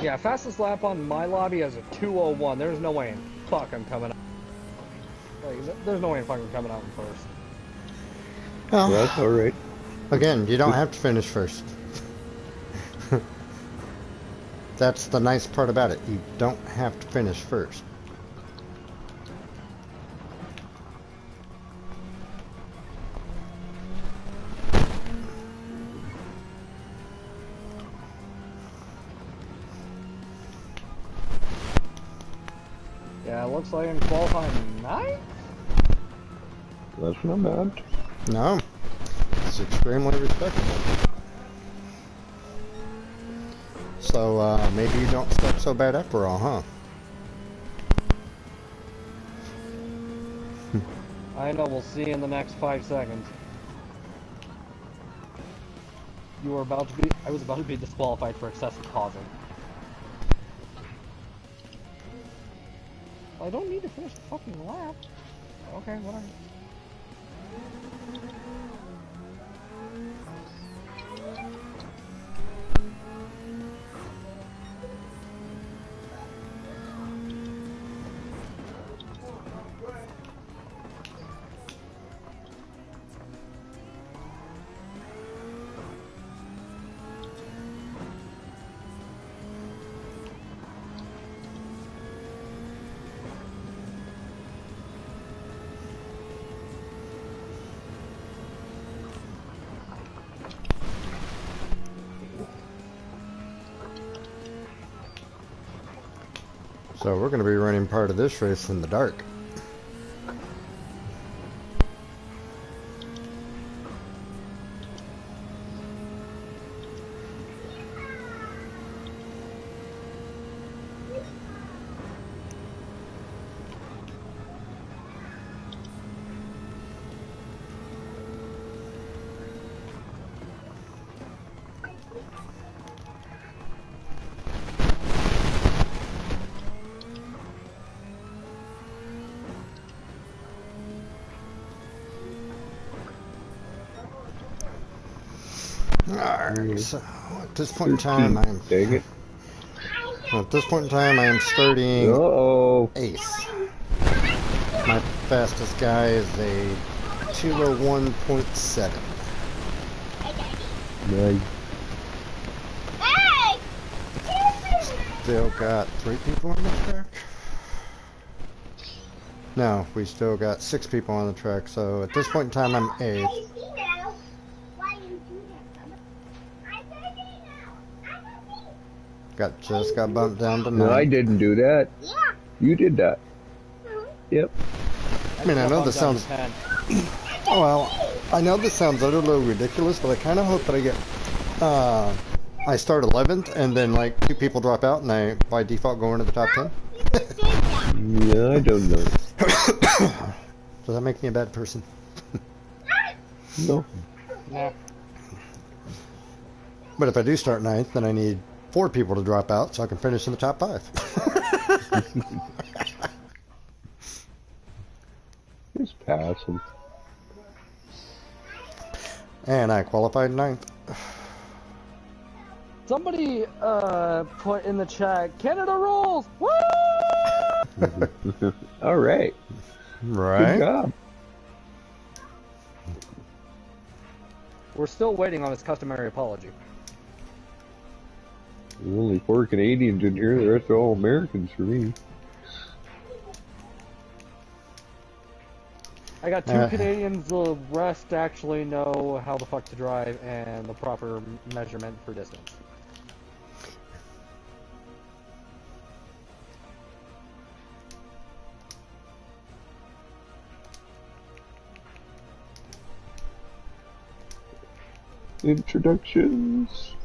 Yeah, fastest lap on my lobby is a 2:01. There's no way in fuck I'm coming out. Like, there's no way in fuck I'm coming out in first. Well, That's all right. again, you don't have to finish first. That's the nice part about it. You don't have to finish first. Yeah, it looks like I'm qualifying 9th? That's not bad. No, it's extremely respectable. So maybe you don't start so bad after all, huh? I know, we'll see in the next 5 seconds. You were about to be... I was about to be disqualified for excessive causing. I don't need to finish the fucking lap. Okay, whatever. So we're going to be running part of this race in the dark. Alright, so at this point in time, Dang it. at this point in time, I am starting Uh-oh. eighth. My fastest guy is a 201.7. Nice. Still got 3 people on the track. No, we still got 6 people on the track, so at this point in time, I'm eighth. Just got bumped down to 9. No, I didn't do that. Yeah. You did that. Yep. I mean, I know this sounds... Well, I know this sounds a little ridiculous, but I kind of hope that I get... I start 11th, and then, like, 2 people drop out, and I, by default, go into the top 10. Yeah, I don't know. Does that make me a bad person? No. Nah. But if I do start 9th, then I need 4 people to drop out so I can finish in the top 5. Just pass him. And I qualified 9th. Somebody put in the chat, Canada rules! Woo! All right. Right? Good job. We're still waiting on his customary apology. There's only 4 Canadians in here. The rest are all Americans for me. I got 2 Canadians, the rest actually know how the fuck to drive and the proper measurement for distance. Introductions.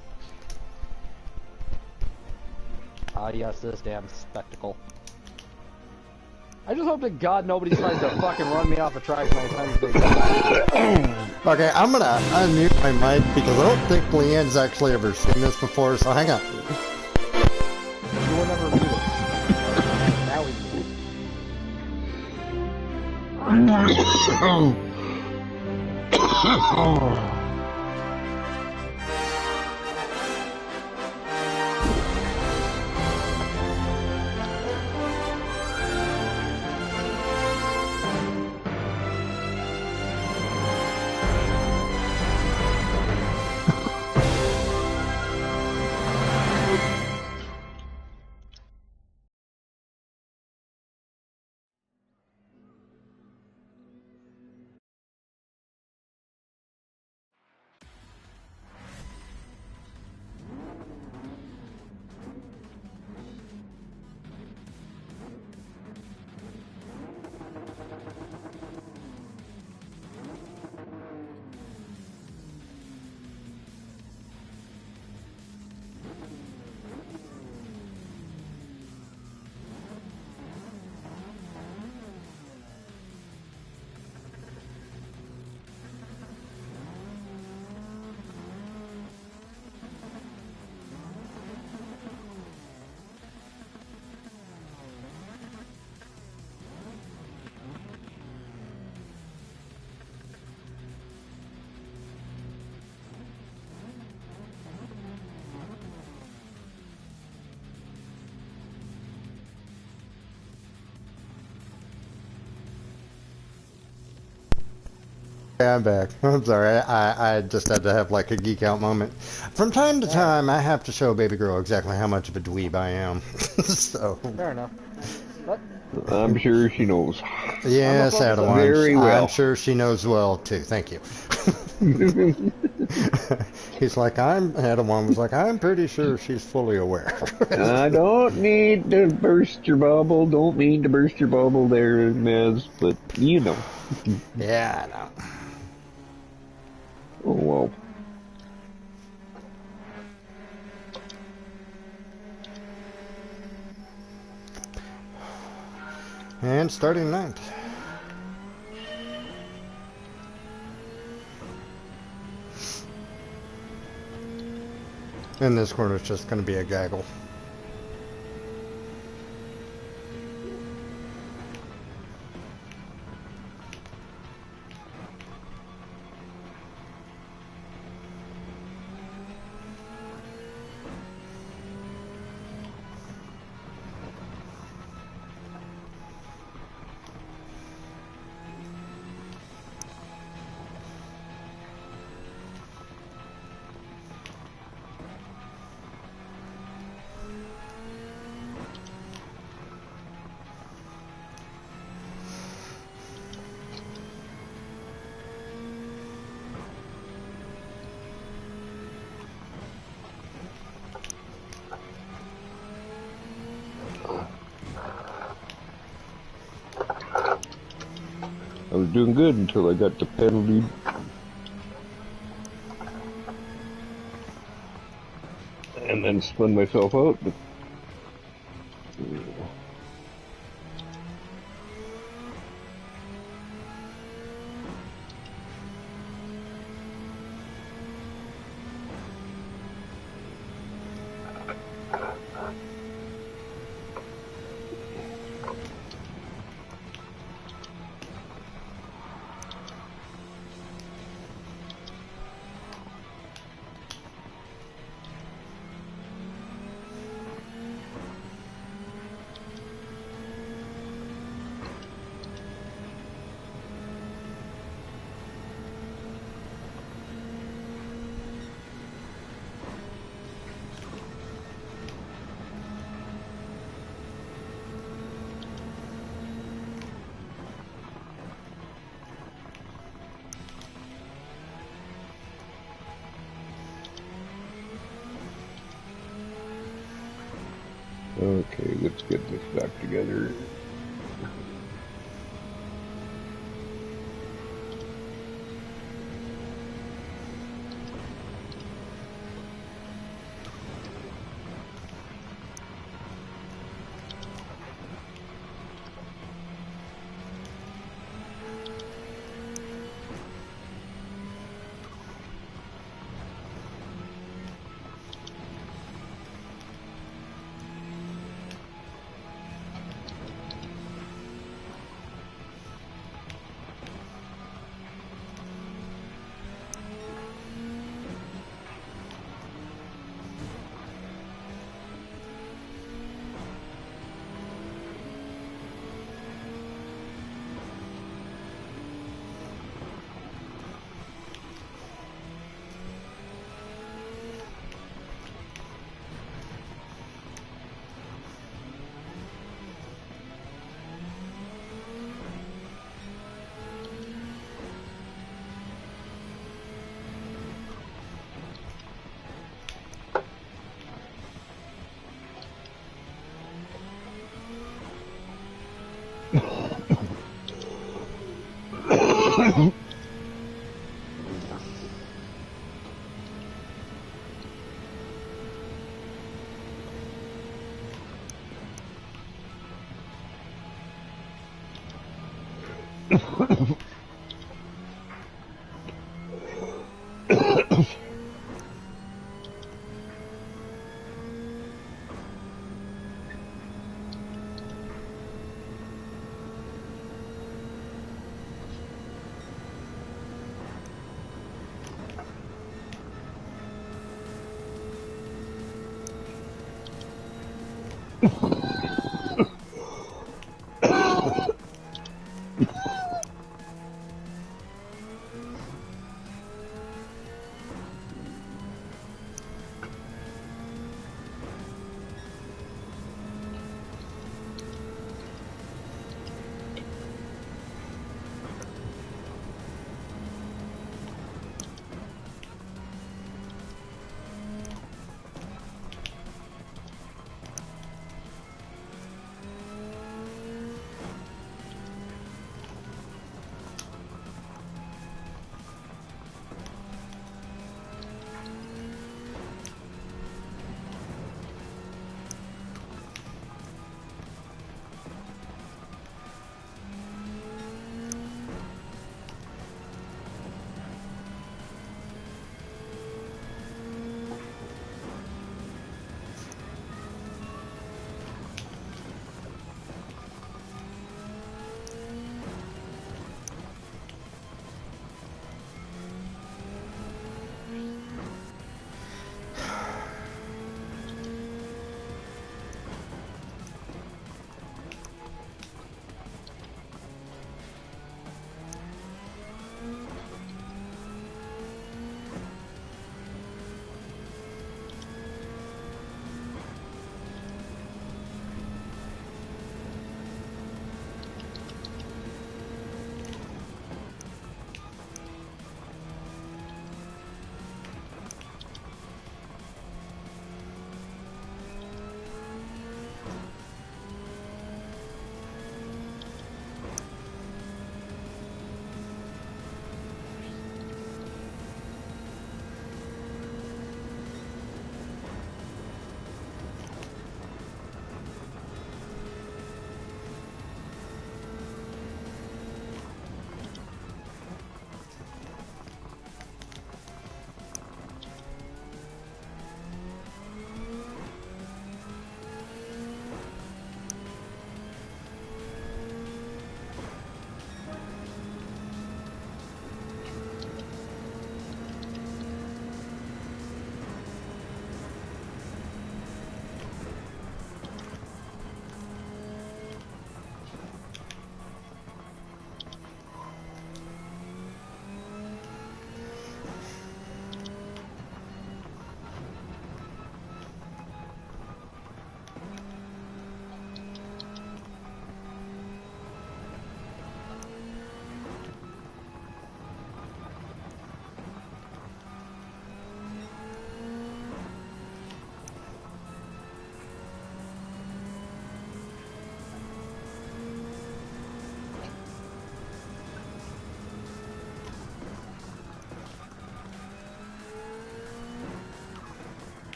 Ah, yes, this damn spectacle. I just hope to God nobody tries to fucking run me off the track many times as they can. Okay, I'm gonna unmute my mic because I don't think Leanne's actually ever seen this before, so hang on. You were never muted. Now we muted. Yeah, I'm back. I'm sorry. I just had to have like a geek out moment. From time to All right. time, I have to show baby girl exactly how much of a dweeb I am. So, Fair enough. But I'm sure she knows. I'm gonna yes, focus on. Adawans. Very I'm well. sure she knows well too. Thank you. He's like, Adawan was like, I'm pretty sure she's fully aware. I don't need to burst your bubble. Don't mean to burst your bubble there, Mez, but you know. Yeah, I know. Oh, well. And starting ninth. And this corner is just going to be a gaggle. I was doing good until I got the penalty. And then spun myself out. But, okay, let's get this back together.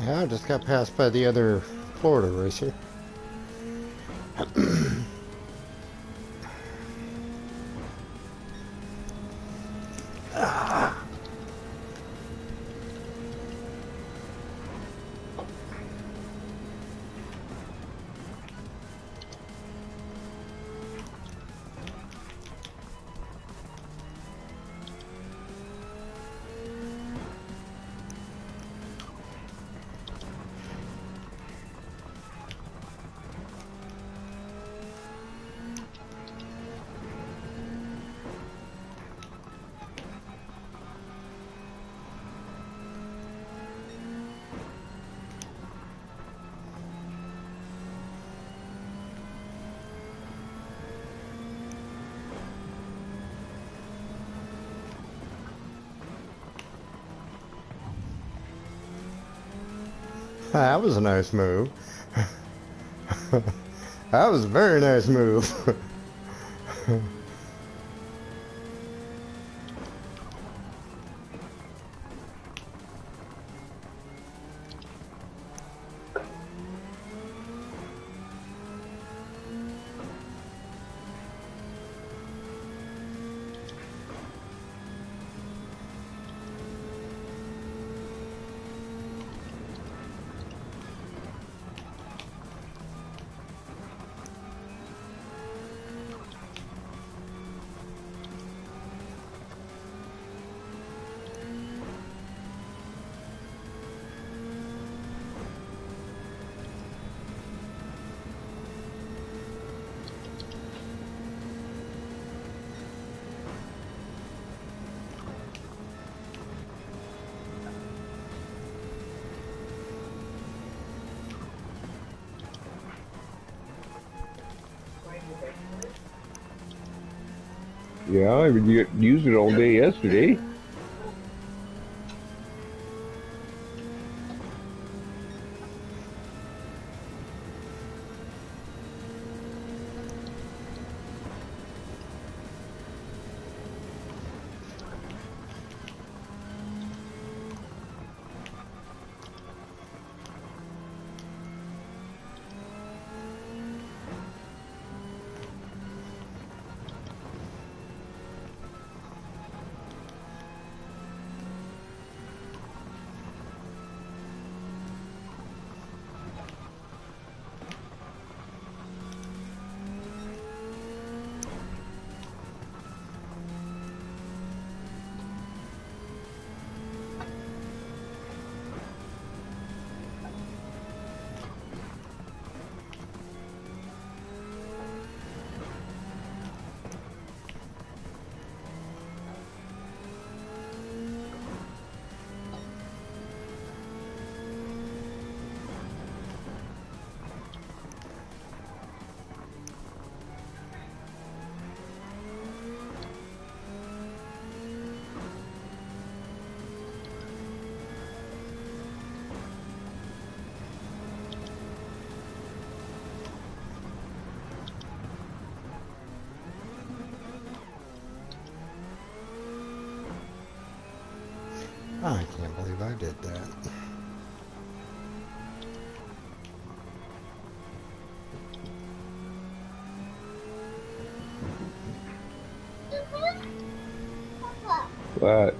Yeah, I just got passed by the other Florida racer. That was a nice move. That was a very nice move. Yeah, I used it all day yesterday. I can't believe I did that. But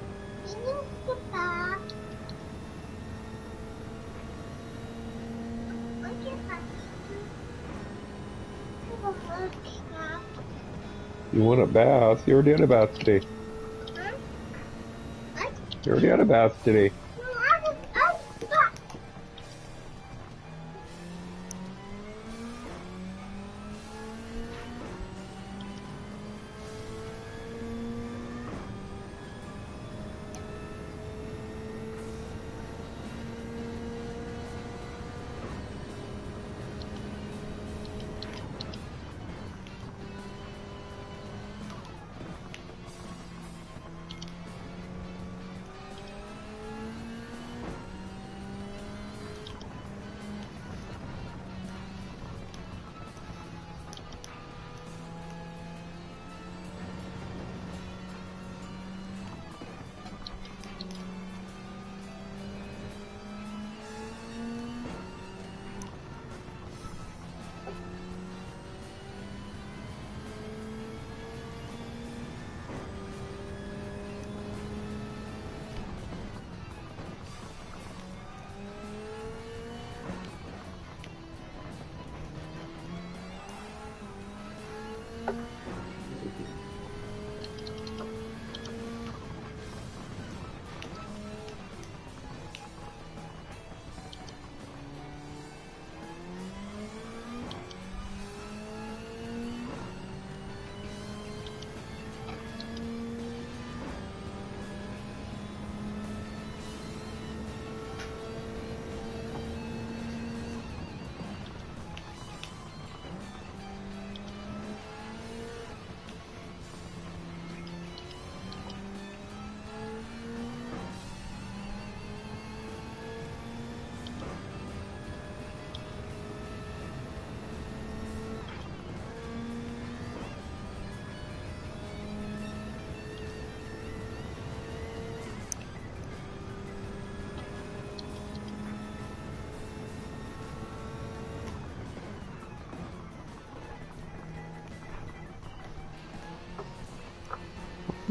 you want a bath? You already had a bath today. You already had a bath today.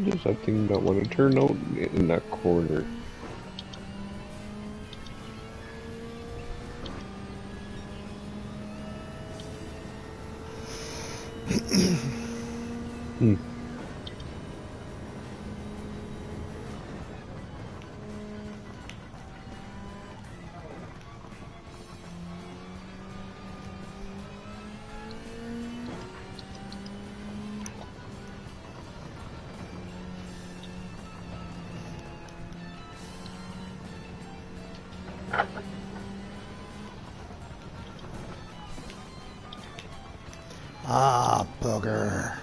Does that thing not want to turn out in that corner? Hmm. Ah, booger.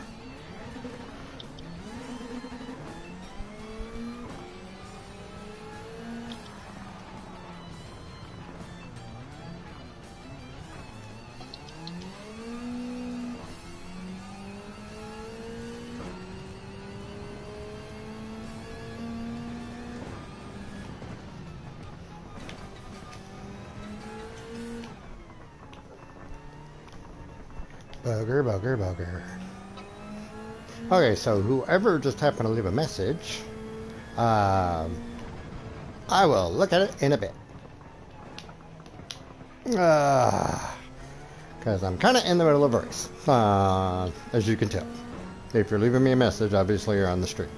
Bugger, bugger, bugger. Okay, so whoever just happened to leave a message, I will look at it in a bit. Because I'm kind of in the middle of a race, as you can tell. If you're leaving me a message, obviously you're on the street.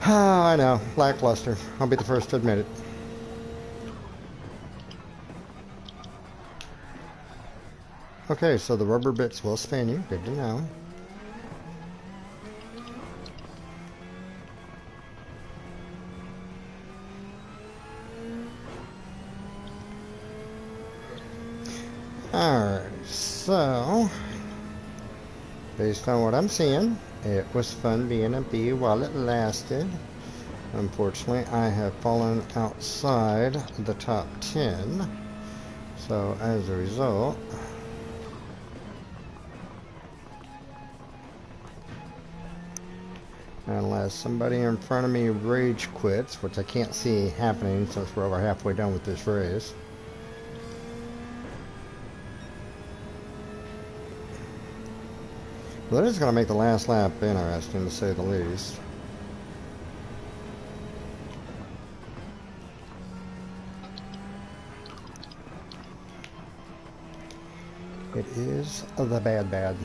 I know, lackluster. I'll be the first to admit it. Okay, so the rubber bits will spin you. Good to know. Alright, so based on what I'm seeing, it was fun being a bee while it lasted. Unfortunately, I have fallen outside the top 10. So as a result, unless somebody in front of me rage quits, which I can't see happening since we're over halfway done with this race. Well, that is going to make the last lap interesting, to say the least. It is the bad.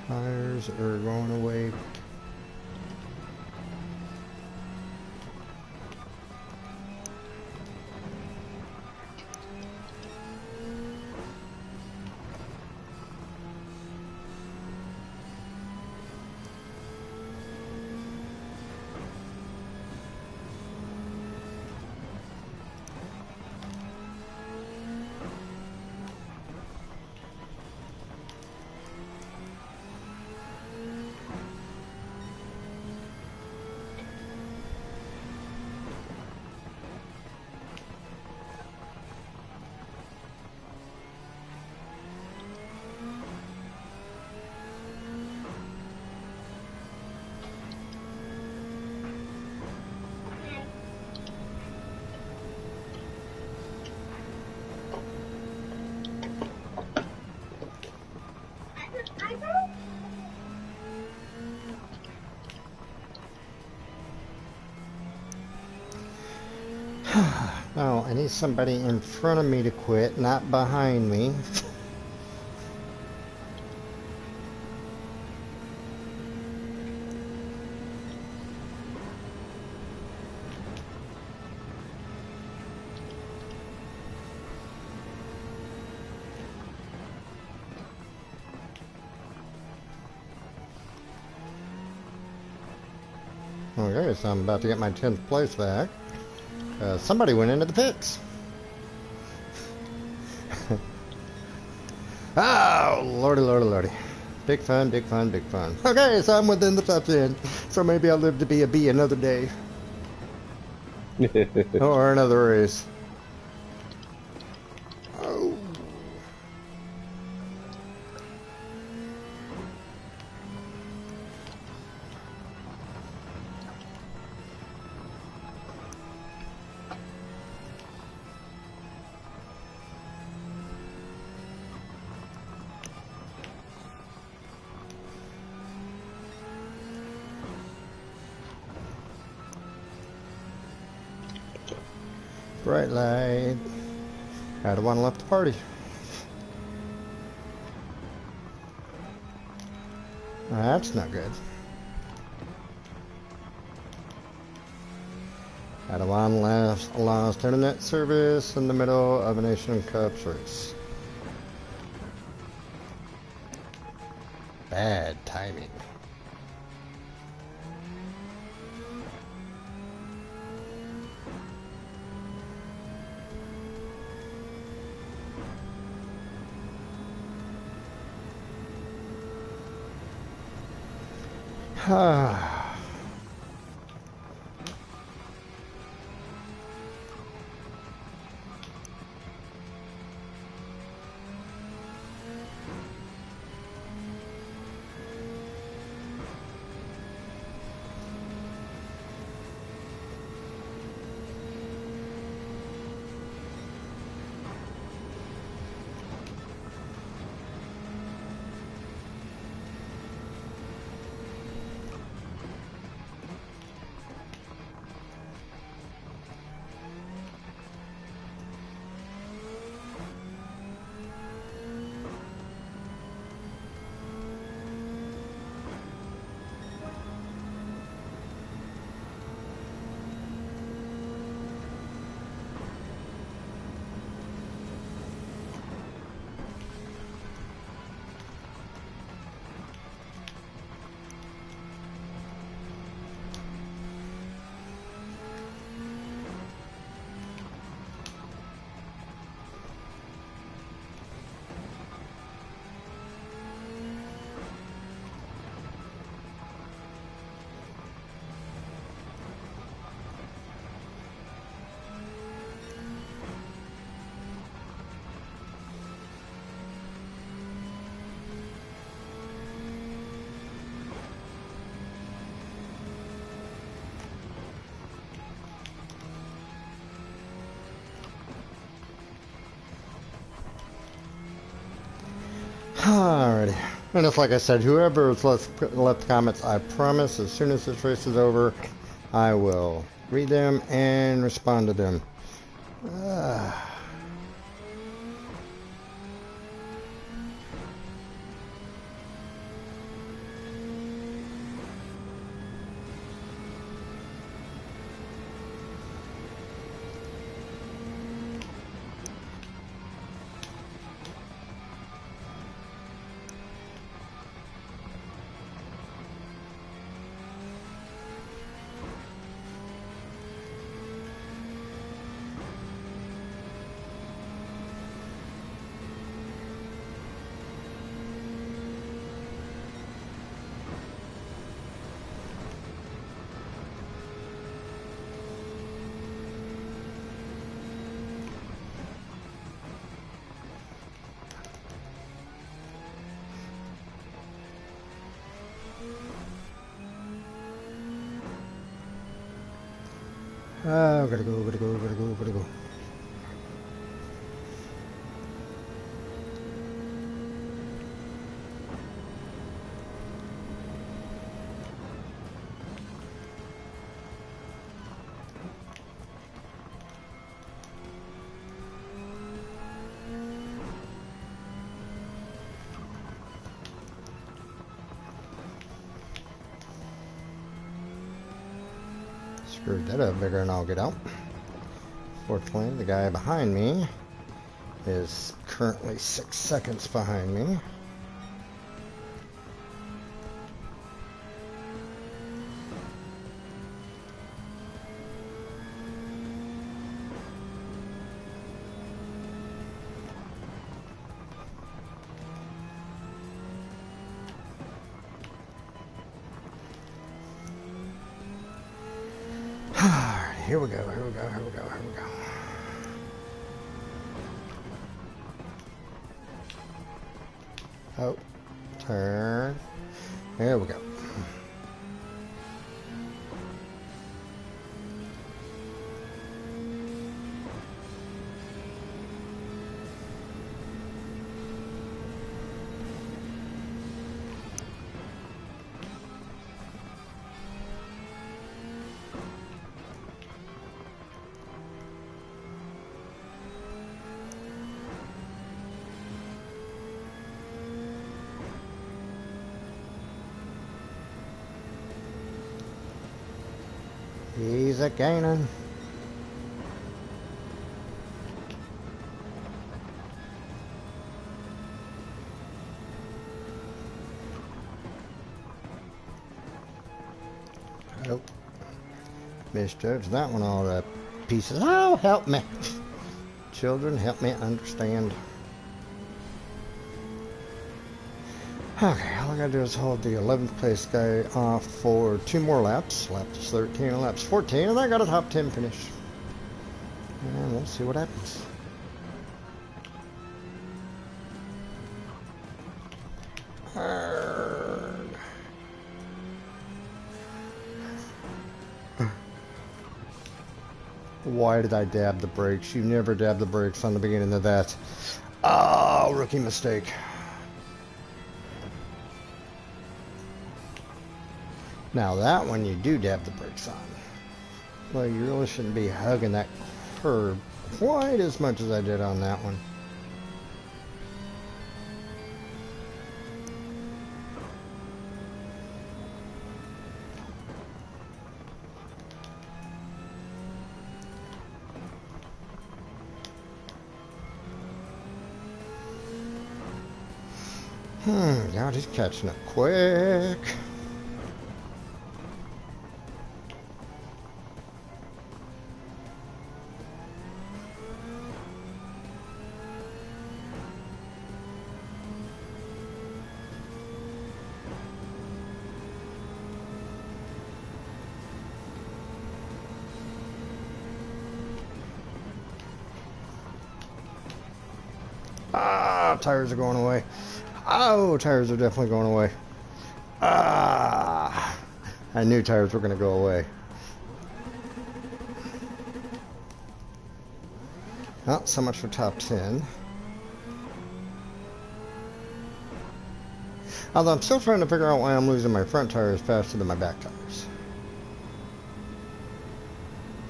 Tires are going away. Oh, I need somebody in front of me to quit, not behind me. Okay, so I'm about to get my 10th place back. Somebody went into the pits. Oh, lordy. Big fun. Okay, so I'm within the top 10. So maybe I'll live to be a bee another day. Or another race. Oh. bright light. I don't want to left the party. That's not good. I don't want lost internet service in the middle of a Nation Cup race. Bad timing. Alrighty. And it's like I said, whoever's left comments, I promise as soon as this race is over, I will read them and respond to them. Gotta go. Screwed that up bigger than I'll get out. Fortunately, the guy behind me is currently 6 seconds behind me. Here we go. Oh, turn. There we go. Easy gaining. Oh, misjudged that one all to pieces. Oh, help me. Children, help me understand. Okay, all I gotta do is hold the 11th place guy off for 2 more laps. Laps 13 and laps 14, and I got a top 10 finish. And we'll see what happens. Why did I dab the brakes? You never dab the brakes on the beginning of that. Oh, rookie mistake. Now that one you do dab the brakes on. Well, you really shouldn't be hugging that curb quite as much as I did on that one. God, he's catching up quick. Ah, tires are going away. Oh, tires are definitely going away. Ah, I knew tires were going to go away. Well, so much for top 10. Although I'm still trying to figure out why I'm losing my front tires faster than my back tires.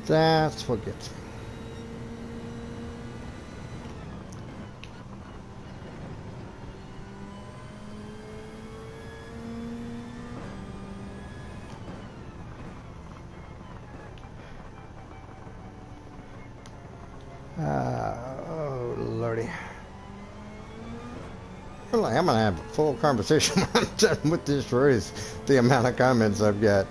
That's what gets me. Oh, lordy. Well, I'm going to have a full conversation when I'm done with this race. The amount of comments I've got.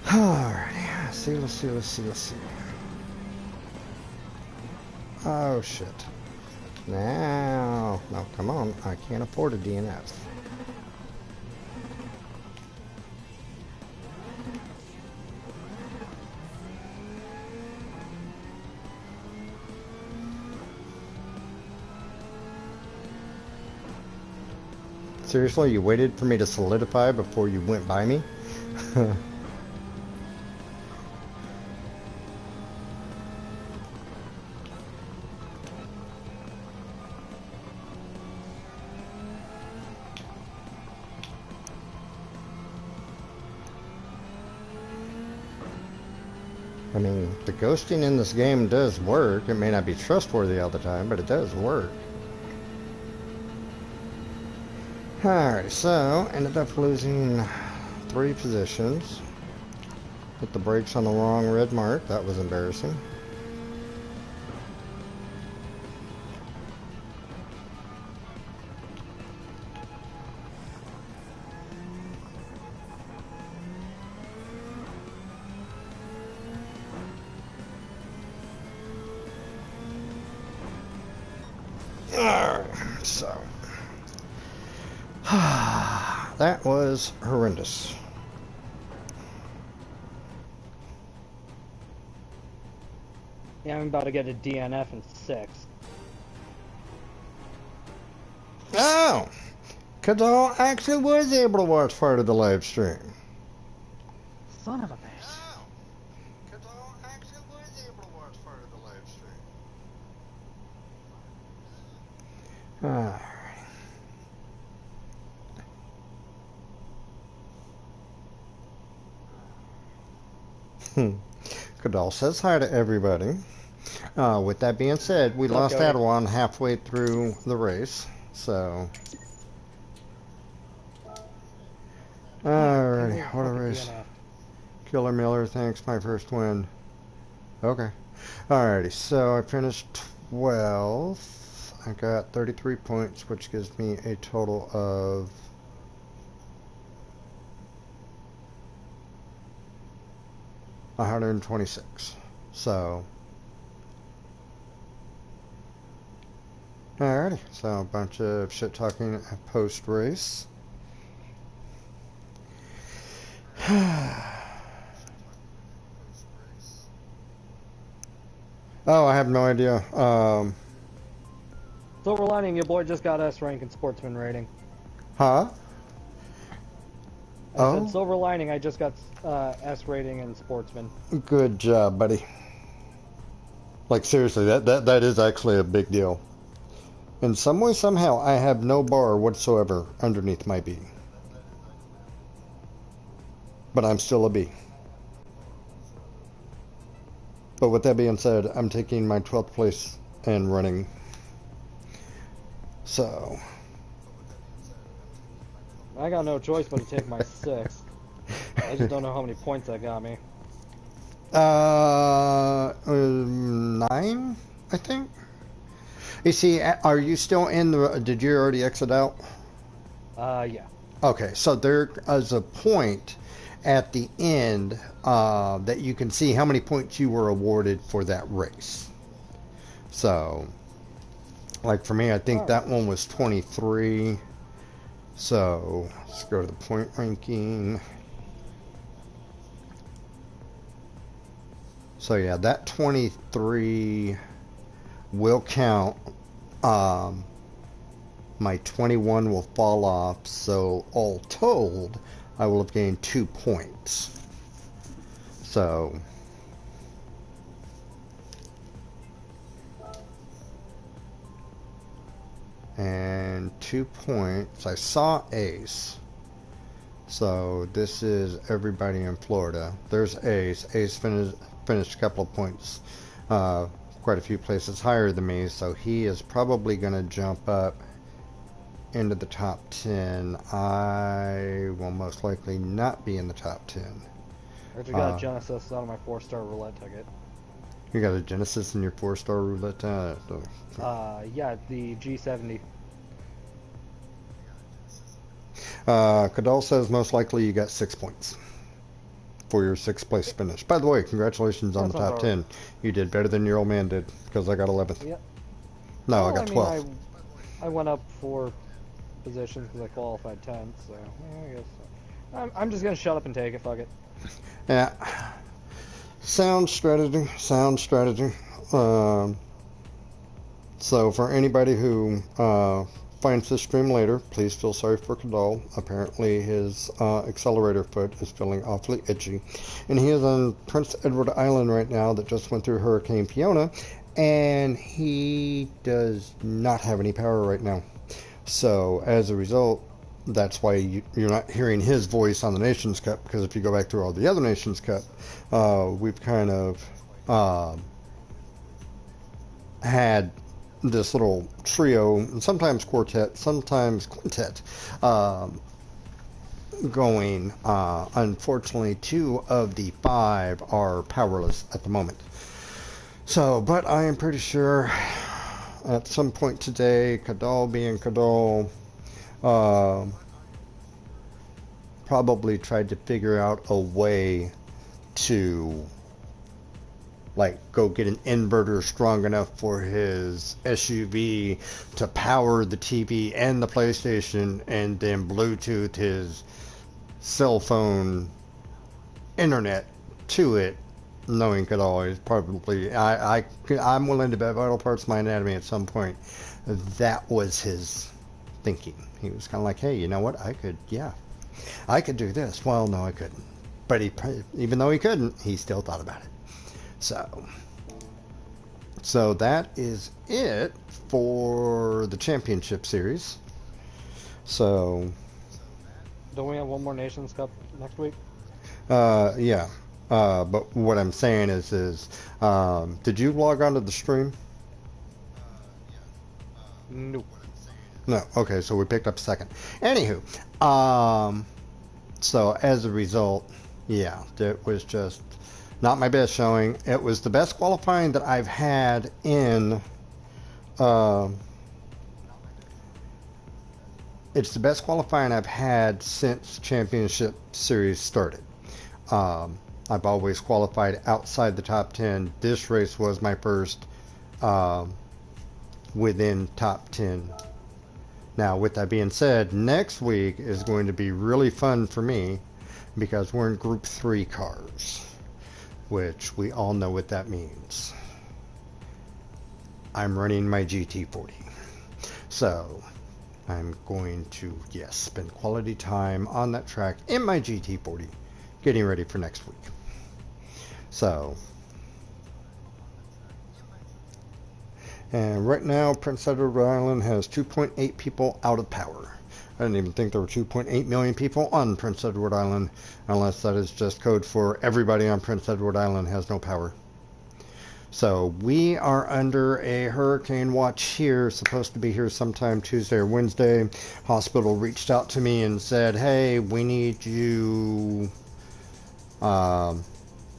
Alrighty, let's see. Oh shit. Now, no, come on, I can't afford a DNF. Seriously, you waited for me to solidify before you went by me? I mean, the ghosting in this game does work. It may not be trustworthy all the time, but it does work. Alright, so ended up losing 3 positions. Put the brakes on the wrong red mark. That was embarrassing. So that was horrendous. Yeah, I'm about to get a DNF in 6. Oh, Kadal actually was able to watch part of the live stream. Son of a bitch. Kadal actually was able to watch part of the live stream. Alright. Kadal says hi to everybody. With that being said, we lost Cody? Adawan halfway through the race, so. Alrighty, what a race. Killer Miller, thanks, my first win. Okay. Alrighty, so I finished 12th. I got 33 points, which gives me a total of 126. So. Alrighty, so a bunch of shit talking post race. Oh, I have no idea. Silver lining, your boy just got S rank in sportsman rating. Huh? I said silver lining, I just got S rating in sportsman. Good job, buddy. Like seriously, that is actually a big deal. In some way, somehow, I have no bar whatsoever underneath my B. But I'm still a B. But with that being said, I'm taking my 12th place and running. So. I got no choice but to take my 6th. I just don't know how many points that got me. 9, I think. You see, are you still in the, did you already exit out? Yeah. Okay, so there is a point at the end that you can see how many points you were awarded for that race. So, like for me, I think that one was 23. So, let's go to the point ranking. So yeah, that 23 will count. My 21 will fall off, so all told, I will have gained 2 points. So, and 2 points. I saw Ace. So this is everybody in Florida. There's Ace. Ace finished a couple of points, quite a few places higher than me, so he is probably going to jump up into the top 10. I will most likely not be in the top 10. I actually got a Genesis out of my 4-star roulette ticket. You got a Genesis in your 4-star roulette? Yeah, the G70. Kadal says most likely you got 6 points for your 6th place finish. By the way, congratulations on the top 10. You did better than your old man did, because I got 11th. Yep. No, well, I got 12th. I went up 4 positions because I qualified 10th, so yeah, I guess I'm just gonna shut up and take it. Fuck it. Yeah. Sound strategy. Sound strategy. So for anybody who finds this stream later, please feel sorry for Kadal. Apparently his accelerator foot is feeling awfully itchy. And he is on Prince Edward Island right now that just went through Hurricane Fiona. And he does not have any power right now. So as a result, that's why you're not hearing his voice on the Nations Cup. Because if you go back through all the other Nations Cup, we've kind of had this little trio, sometimes quartet, sometimes quintet, going. Unfortunately, 2 of the 5 are powerless at the moment. So, but I am pretty sure at some point today, Kadal being Kadal, probably tried to figure out a way to like go get an inverter strong enough for his SUV to power the TV and the PlayStation, and then Bluetooth his cell phone internet to it, knowing could always probably I'm willing to bet vital parts of my anatomy at some point that was his thinking. He was kind of like, hey, you know what, I could do this. Well, no, I couldn't, but even though he couldn't, he still thought about it. So that is it for the championship series. So Don't we have one more Nations Cup next week? yeah. But what I'm saying is, did you log on to the stream? Nope. No. Okay, so we picked up second. Anywho, so as a result, yeah, it was just not my best showing. It was the best qualifying that I've had in. It's the best qualifying I've had since championship series started. I've always qualified outside the top 10. This race was my first within top 10. Now, with that being said, next week is going to be really fun for me because we're in Group 3 cars, which we all know what that means. I'm running my GT40. So, I'm going to, yes, spend quality time on that track in my GT40, getting ready for next week. So, and right now, Prince Edward Island has 2.8 people out of power. I didn't even think there were 2.8 million people on Prince Edward Island, unless that is just code for everybody on Prince Edward Island has no power. So we are under a hurricane watch here, supposed to be here sometime Tuesday or Wednesday. Hospital reached out to me and said, hey, we need you on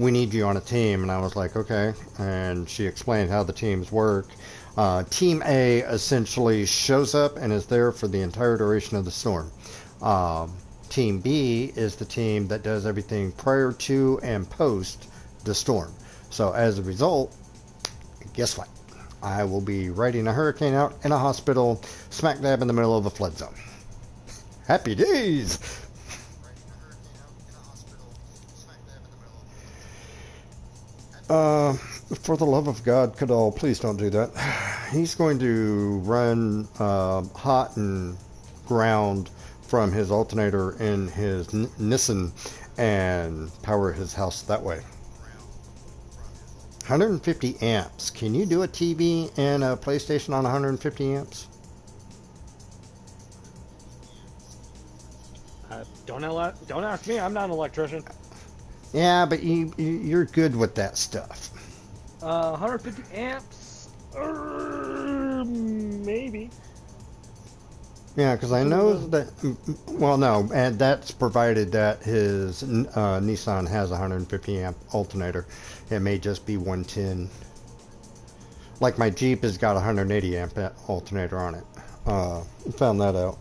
a team. And I was like, okay. And she explained how the teams work. Team A essentially shows up and is there for the entire duration of the storm. Team B is the team that does everything prior to and post the storm. So as a result, guess what? I will be riding a hurricane out in a hospital smack dab in the middle of a flood zone. Happy days! For the love of God, Cadal, please don't do that. He's going to run hot and ground from his alternator in his Nissan and power his house that way. 150 amps. Can you do a TV and a PlayStation on 150 amps? Don't ask me. I'm not an electrician. Yeah, but you're good with that stuff. 150 amps? Maybe. Yeah, because I know that, well, no, and that's provided that his Nissan has a 150 amp alternator. It may just be 110. Like my Jeep has got a 180 amp alternator on it. Found that out.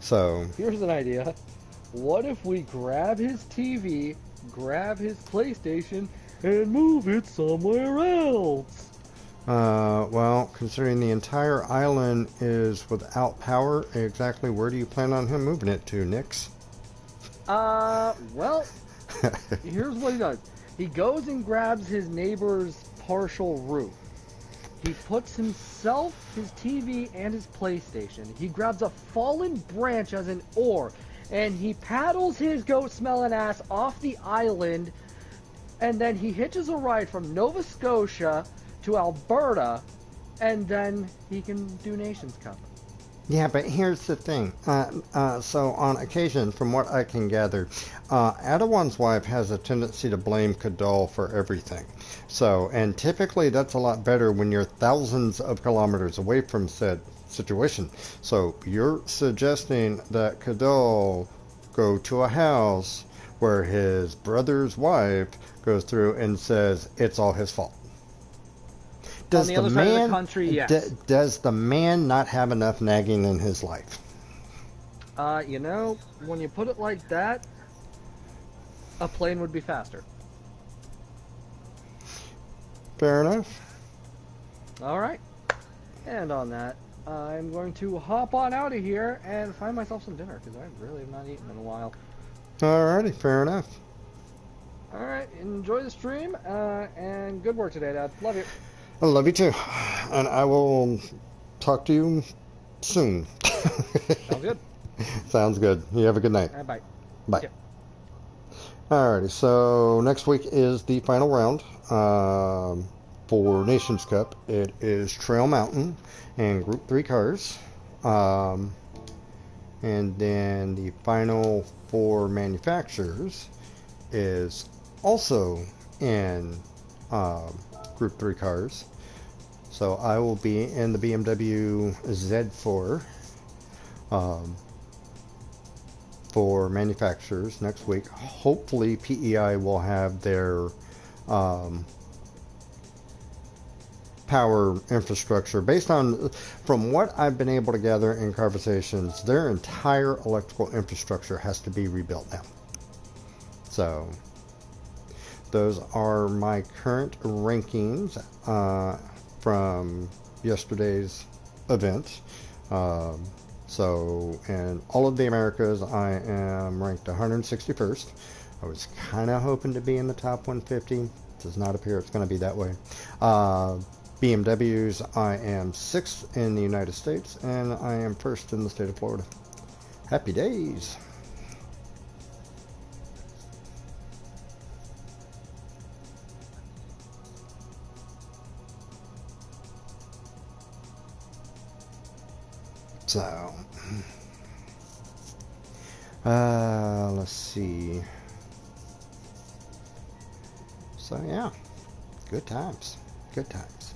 So Here's an idea. What if we grab his TV, grab his PlayStation, and move it somewhere else? well, considering the entire island is without power, exactly where do you plan on him moving it to, Nix? Well, here's what he does. He goes and grabs his neighbor's partial roof. He puts himself, his TV, and his PlayStation. He grabs a fallen branch as an oar, and he paddles his goat-smelling ass off the island, and then he hitches a ride from Nova Scotia to Alberta, and then he can do Nations Cup. Yeah, but here's the thing. So on occasion, from what I can gather, Adawan's wife has a tendency to blame Cadal for everything. So, and typically that's a lot better when you're thousands of kilometers away from said situation. So you're suggesting that Cadal go to a house where his brother's wife goes through and says it's all his fault. On the other side of the country, yes. Does the man not have enough nagging in his life? You know, when you put it like that, a plane would be faster. Fair enough. All right. And on that, I'm going to hop on out of here and find myself some dinner because I really have not eaten in a while. Alrighty, fair enough. All right. Enjoy the stream and good work today, Dad. Love you. I love you too. And I will talk to you soon. Sounds good. Sounds good. You have a good night. Bye. Bye. Okay. Alrighty, so next week is the final round for Nations Cup. It is Trail Mountain and Group 3 cars. And then the final for manufacturers is also in Group 3 cars. So I will be in the BMW Z4 for manufacturers next week. Hopefully PEI will have their power infrastructure based on, from what I've been able to gather in conversations, their entire electrical infrastructure has to be rebuilt now. So those are my current rankings from yesterday's event. So in all of the Americas, I am ranked 161st. I was kind of hoping to be in the top 150. Does not appear it's going to be that way. BMWs, I am 6th in the United States, and I am 1st in the state of Florida. Happy days! So, let's see. So yeah, good times, good times.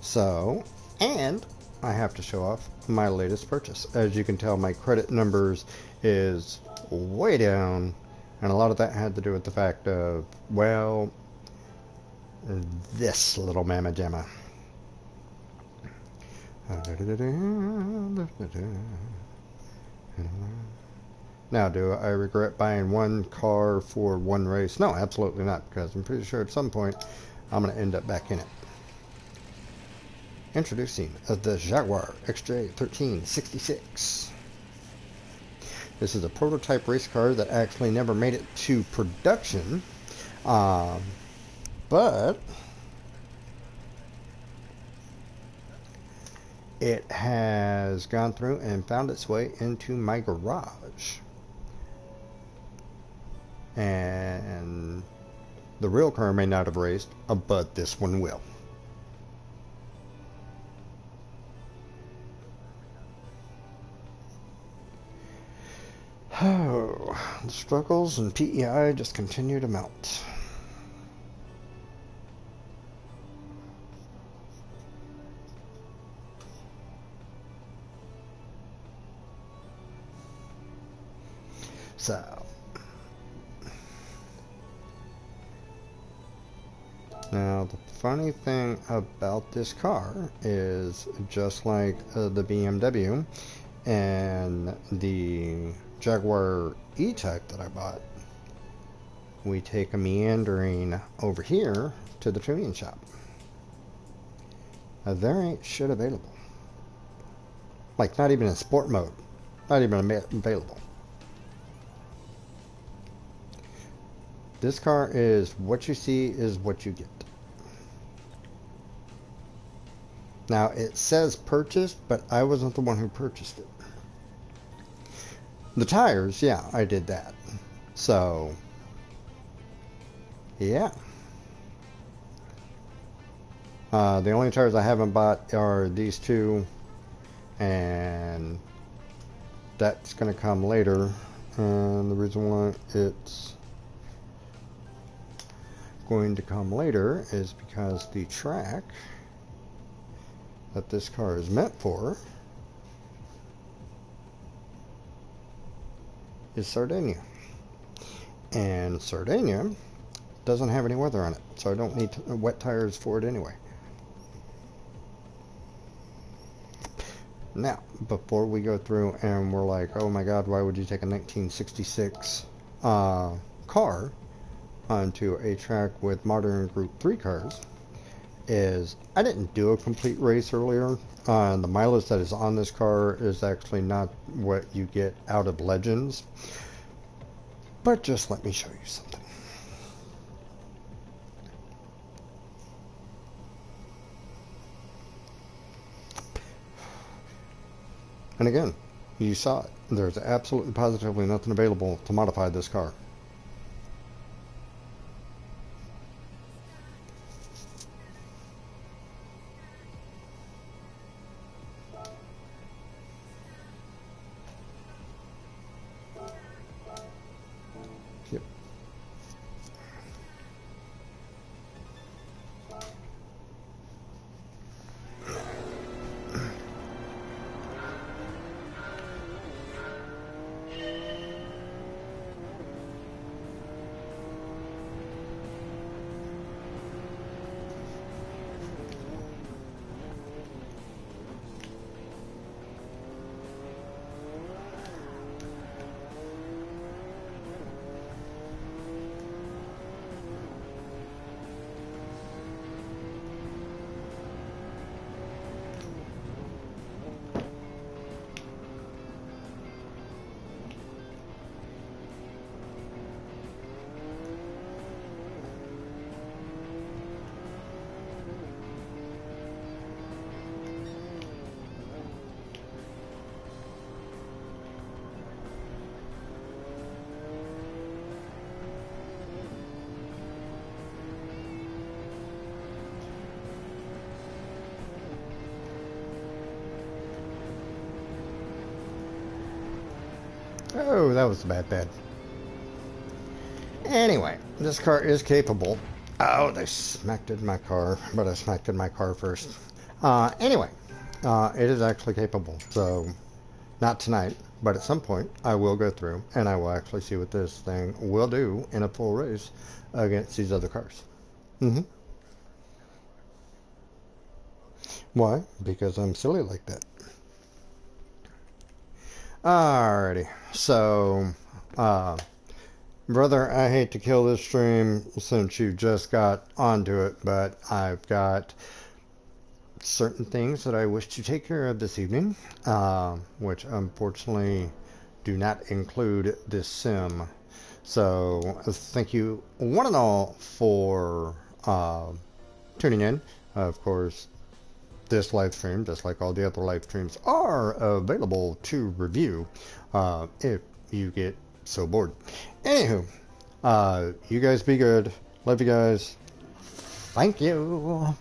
So, and I have to show off my latest purchase. As you can tell, my credit numbers is way down, and a lot of that had to do with the fact of, well, this little mamma jamma. Now, do I regret buying one car for one race? No, absolutely not, because I'm pretty sure at some point I'm going to end up back in it. Introducing the Jaguar Xj 1366. This is a prototype race car that actually never made it to production. But it has gone through and found its way into my garage. And the real car may not have raced, but this one will. Oh, the struggles and PEI just continue to mount. So, now the funny thing about this car is, just like the BMW and the Jaguar E-Type that I bought, we take a meandering over here to the tuning shop. There ain't shit available. Like, not even in sport mode. Not even available. This car is what you see is what you get. Now, it says purchased, but I wasn't the one who purchased it. The tires, yeah, I did that. So, yeah. The only tires I haven't bought are these two, and that's going to come later. And the reason why it's going to come later is because the track that this car is meant for is Sardinia, and Sardinia doesn't have any weather on it, so I don't need wet tires for it anyway. Now, before we go through and we're like, oh my god, why would you take a 1966 car onto a track with modern Group 3 cars is I didn't do a complete race earlier. The mileage that is on this car is actually not what you get out of Legends. But just let me show you something. And again, you saw it. There's absolutely positively nothing available to modify this car. Yep. Oh, that was bad. Anyway, this car is capable. Oh, they smacked in my car, but I smacked in my car first. Anyway, it is actually capable. So, not tonight, but at some point, I will go through and I will actually see what this thing will do in a full race against these other cars. Why? Because I'm silly like that. Alrighty, so, brother, I hate to kill this stream since you just got onto it, but I've got certain things that I wish to take care of this evening, which unfortunately do not include this sim. So, thank you one and all for tuning in. Of course, this live stream, just like all the other live streams, are available to review if you get so bored. Anywho, you guys be good. Love you guys. Thank you.